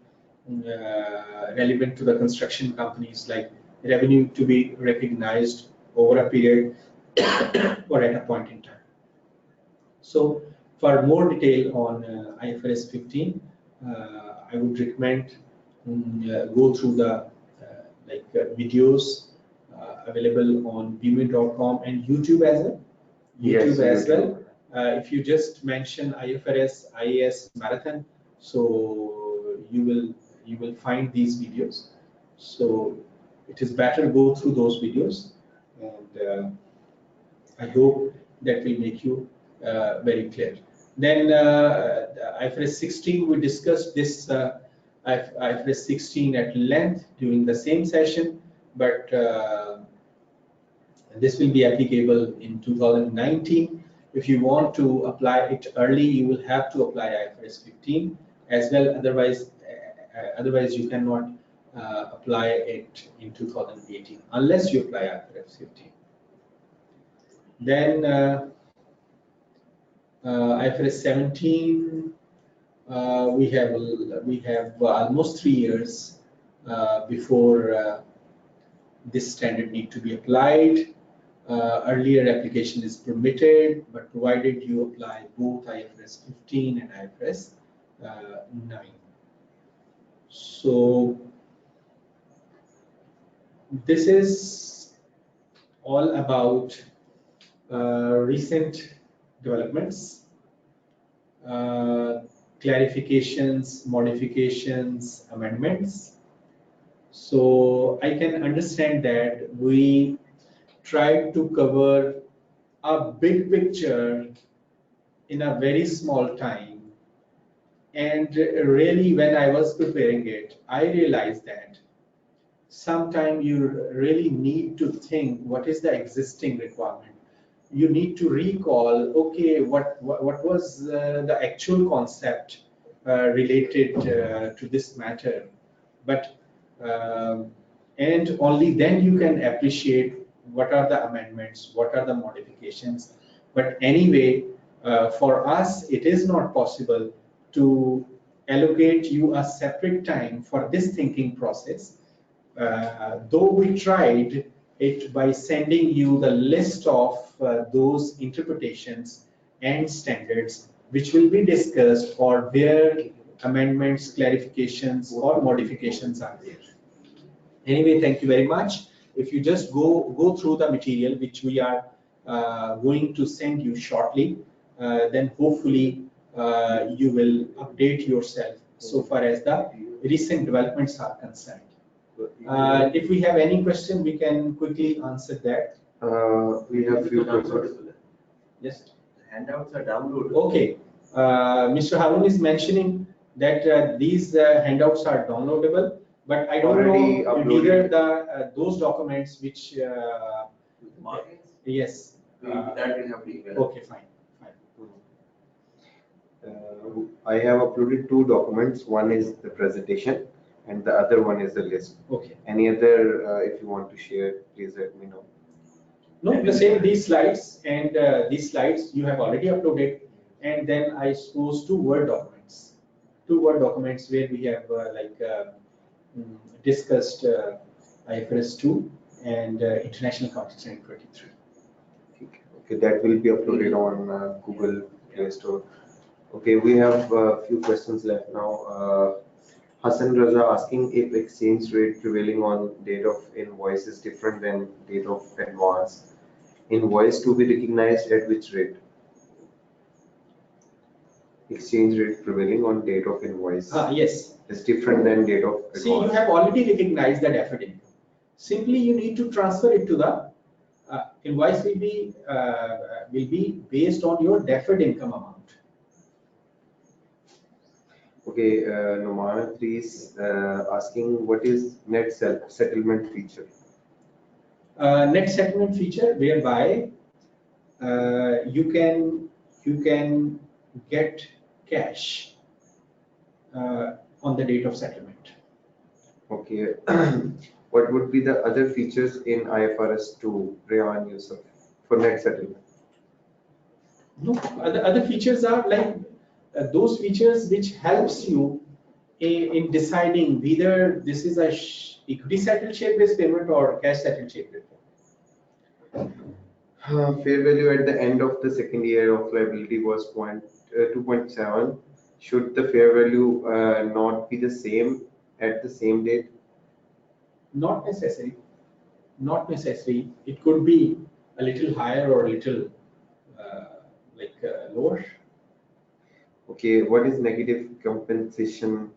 relevant to the construction companies, like revenue to be recognized over a period or at a point in time. So for more detail on IFRS 15, I would recommend go through the videos available on bme.com and YouTube as well. Yes, as well. If you just mention IFRS IAS marathon, so you will find these videos. So it is better to go through those videos, and I hope that will make you very clear. Then IFRS 16, we discussed this IFRS 16 at length during the same session, but this will be applicable in 2019. If you want to apply it early, you will have to apply IFRS 15 as well. Otherwise you cannot apply it in 2018 unless you apply IFRS 15. Then IFRS 17, we have almost 3 years before this standard need to be applied. Earlier application is permitted, but provided you apply both IFRS 15 and IFRS 9. So this is all about recent developments, clarifications, modifications, amendments. So I can understand that we tried to cover a big picture in a very small time, and really when I was preparing it, I realized that sometimes you really need to think what is the existing requirement. You need to recall, okay, what was the actual concept related to this matter, but and only then you can appreciate what are the amendments, what are the modifications. But anyway, for us, it is not possible to allocate you a separate time for this thinking process, though we tried it by sending you the list of those interpretations and standards which will be discussed, or where amendments, clarifications, or modifications are there. Anyway, thank you very much. If you just go through the material which we are going to send you shortly, then hopefully you will update yourself so far as the recent developments are concerned. If we have any question, we can quickly answer that. We have few questions. Yes. Handouts are downloaded. Okay. Mr. Harun is mentioning that these handouts are downloadable, but I don't Already know uploaded. whether those documents which Markings? yes. That will have to email. Okay, fine. I have uploaded two documents. One is the presentation and the other one is the list. Okay. Any other, if you want to share, please let me know. No, the same these slides and these slides you have already uploaded, and then I suppose two Word documents where we have discussed IFRS 2 and International Accounting Standard 23. Okay, that will be uploaded on Google Play Store. Okay, we have a few questions left now. Hassan Raza asking if exchange rate prevailing on date of invoice is different than date of advance. Invoice to be recognized at which rate? Exchange rate prevailing on date of invoice. Yes. Is different than date of advance. See, you have already recognized the deferred income. Simply, you need to transfer it to the invoice will be based on your deferred income amount. Okay, Nomana 3 is asking what is net settlement feature? Net settlement feature whereby you can get cash on the date of settlement. Okay, what would be the other features in IFRS 2, Rehan Yusuf, for net settlement? No, other features are like those features which helps you in deciding whether this is a equity settled share-based payment or cash settled share-based payment. Fair value at the end of the second year of liability was 2.7. Should the fair value not be the same at the same date? Not necessary. Not necessary. It could be a little higher or a little lower. Okay, what is negative compensation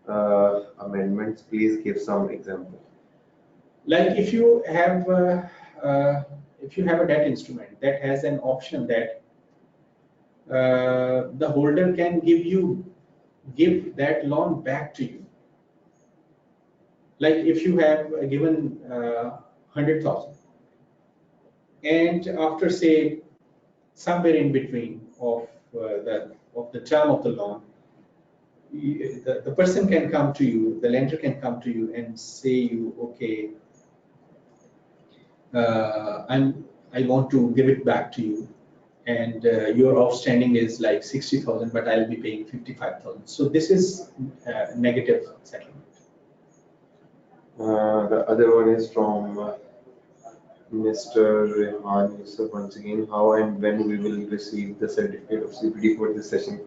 amendments? Please give some example. Like if you have a debt instrument that has an option that the holder can give that loan back to you. Like if you have given 100,000, and after say somewhere in between of the term of the loan, the person can come to you, the lender can come to you and say you, okay, I want to give it back to you, and your outstanding is like 60,000, but I'll be paying 55,000. So this is negative settlement. The other one is from Mr. Rehan Yusuf once again. How and when we will receive the certificate of CPD for this session?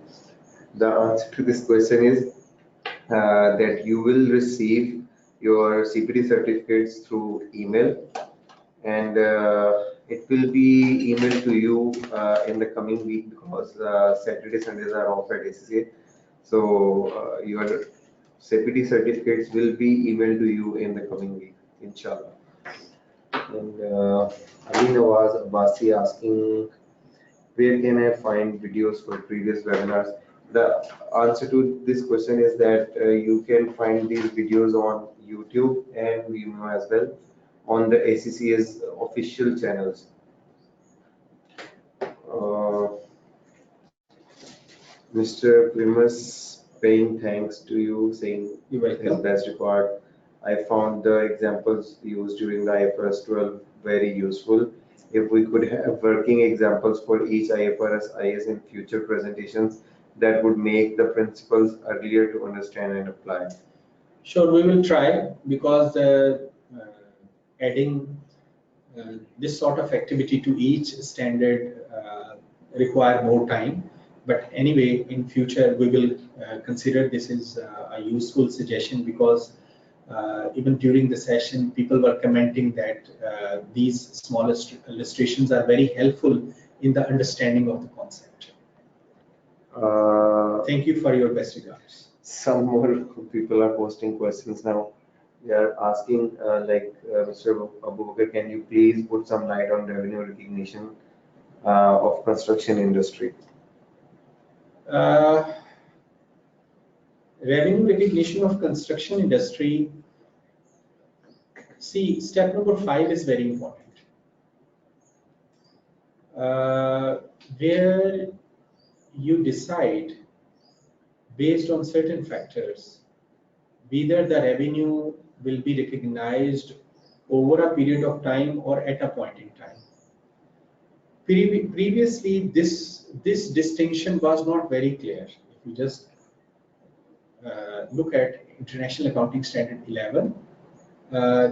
The answer to this question is that you will receive your CPD certificates through email, and it will be emailed to you in the coming week because Saturday, Sundays are off at ACCA. So your CPD certificates will be emailed to you in the coming week, inshallah. And Ali Nawaz Abbasi asking, where can I find videos for previous webinars? The answer to this question is that you can find these videos on YouTube and Vimeo as well on the ACCA's official channels. Mr. Primus paying thanks to you, saying his best regard. I found the examples used during the IFRS 12 very useful. If we could have working examples for each IFRS IAS in future presentations, that would make the principles earlier to understand and apply. Sure, we will try, because adding this sort of activity to each standard require more time. But anyway, in future we will consider this is a useful suggestion, because even during the session people were commenting that these small illustrations are very helpful in the understanding of the concept. Thank you for your best regards. Some more people are posting questions now. They are asking, Mr. Abubakar, can you please put some light on revenue recognition of construction industry? Revenue recognition of construction industry. See, step number 5 is very important. Where you decide based on certain factors whether the revenue will be recognized over a period of time or at a point in time. Previously, this distinction was not very clear. If you just look at International Accounting Standard 11,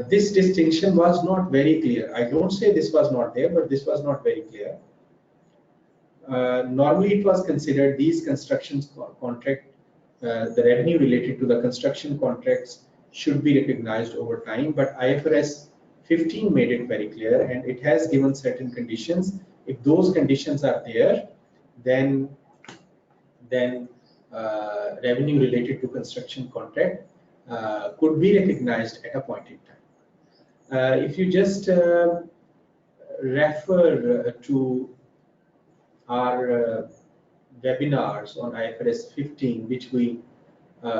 this distinction was not very clear. I don't say this was not there, but this was not very clear. Normally, it was considered these construction contract, the revenue related to the construction contracts should be recognized over time, but IFRS 15 made it very clear, and it has given certain conditions. If those conditions are there, then revenue related to construction contract could be recognized at a point in time. If you just refer to our webinars on IFRS 15, which we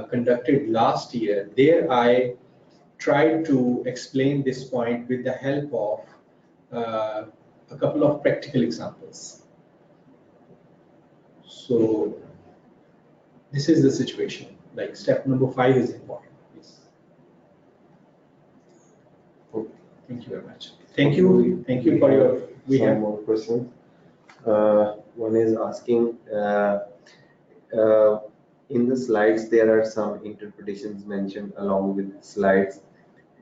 conducted last year, there I tried to explain this point with the help of a couple of practical examples. So this is the situation. Like step number 5 is important. Yes. Okay. Thank you very much. Thank you. Thank you for your. We have more questions. One is asking, in the slides there are some interpretations mentioned along with slides,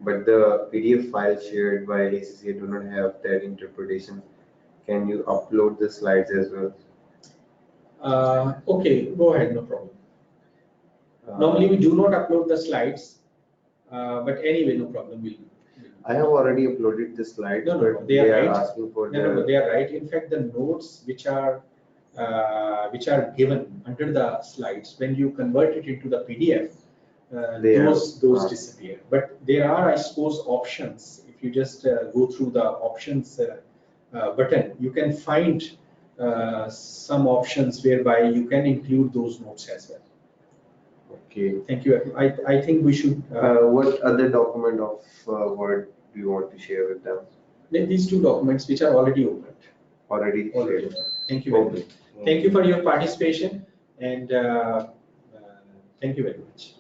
but the PDF file shared by ACCA do not have that interpretation. Can you upload the slides as well? Okay, go ahead, no problem. Normally we do not upload the slides, but anyway, no problem. I have already uploaded the slides, but they are right. Asking for no, they are right. In fact, the notes which are given under the slides, when you convert it into the PDF, those disappear. But there are, I suppose, options. If you just go through the options button, you can find some options whereby you can include those notes as well. Okay. Thank you. I think we should. What other document of Word do you want to share with them? These 2 documents which are already opened. Already shared. Thank you very much. Thank you for your participation, and thank you very much.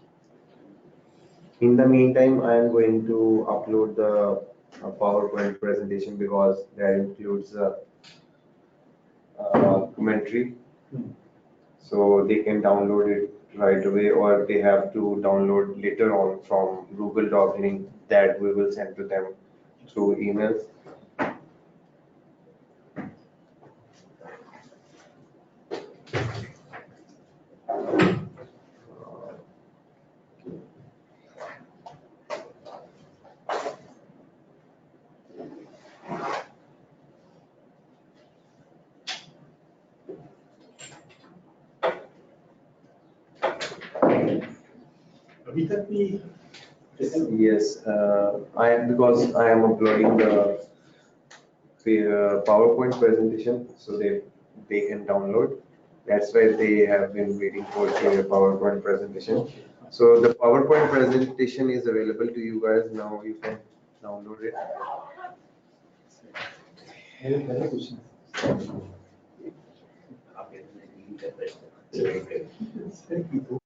In the meantime, I am going to upload the PowerPoint presentation because that includes a commentary. So they can download it right away, or they have to download later on from Google Doc link that we will send to them through emails. Yes, because I am uploading the PowerPoint presentation, so they can download. That's why they have been waiting for the PowerPoint presentation. So the PowerPoint presentation is available to you guys now. You can download it. Any questions? Thank you.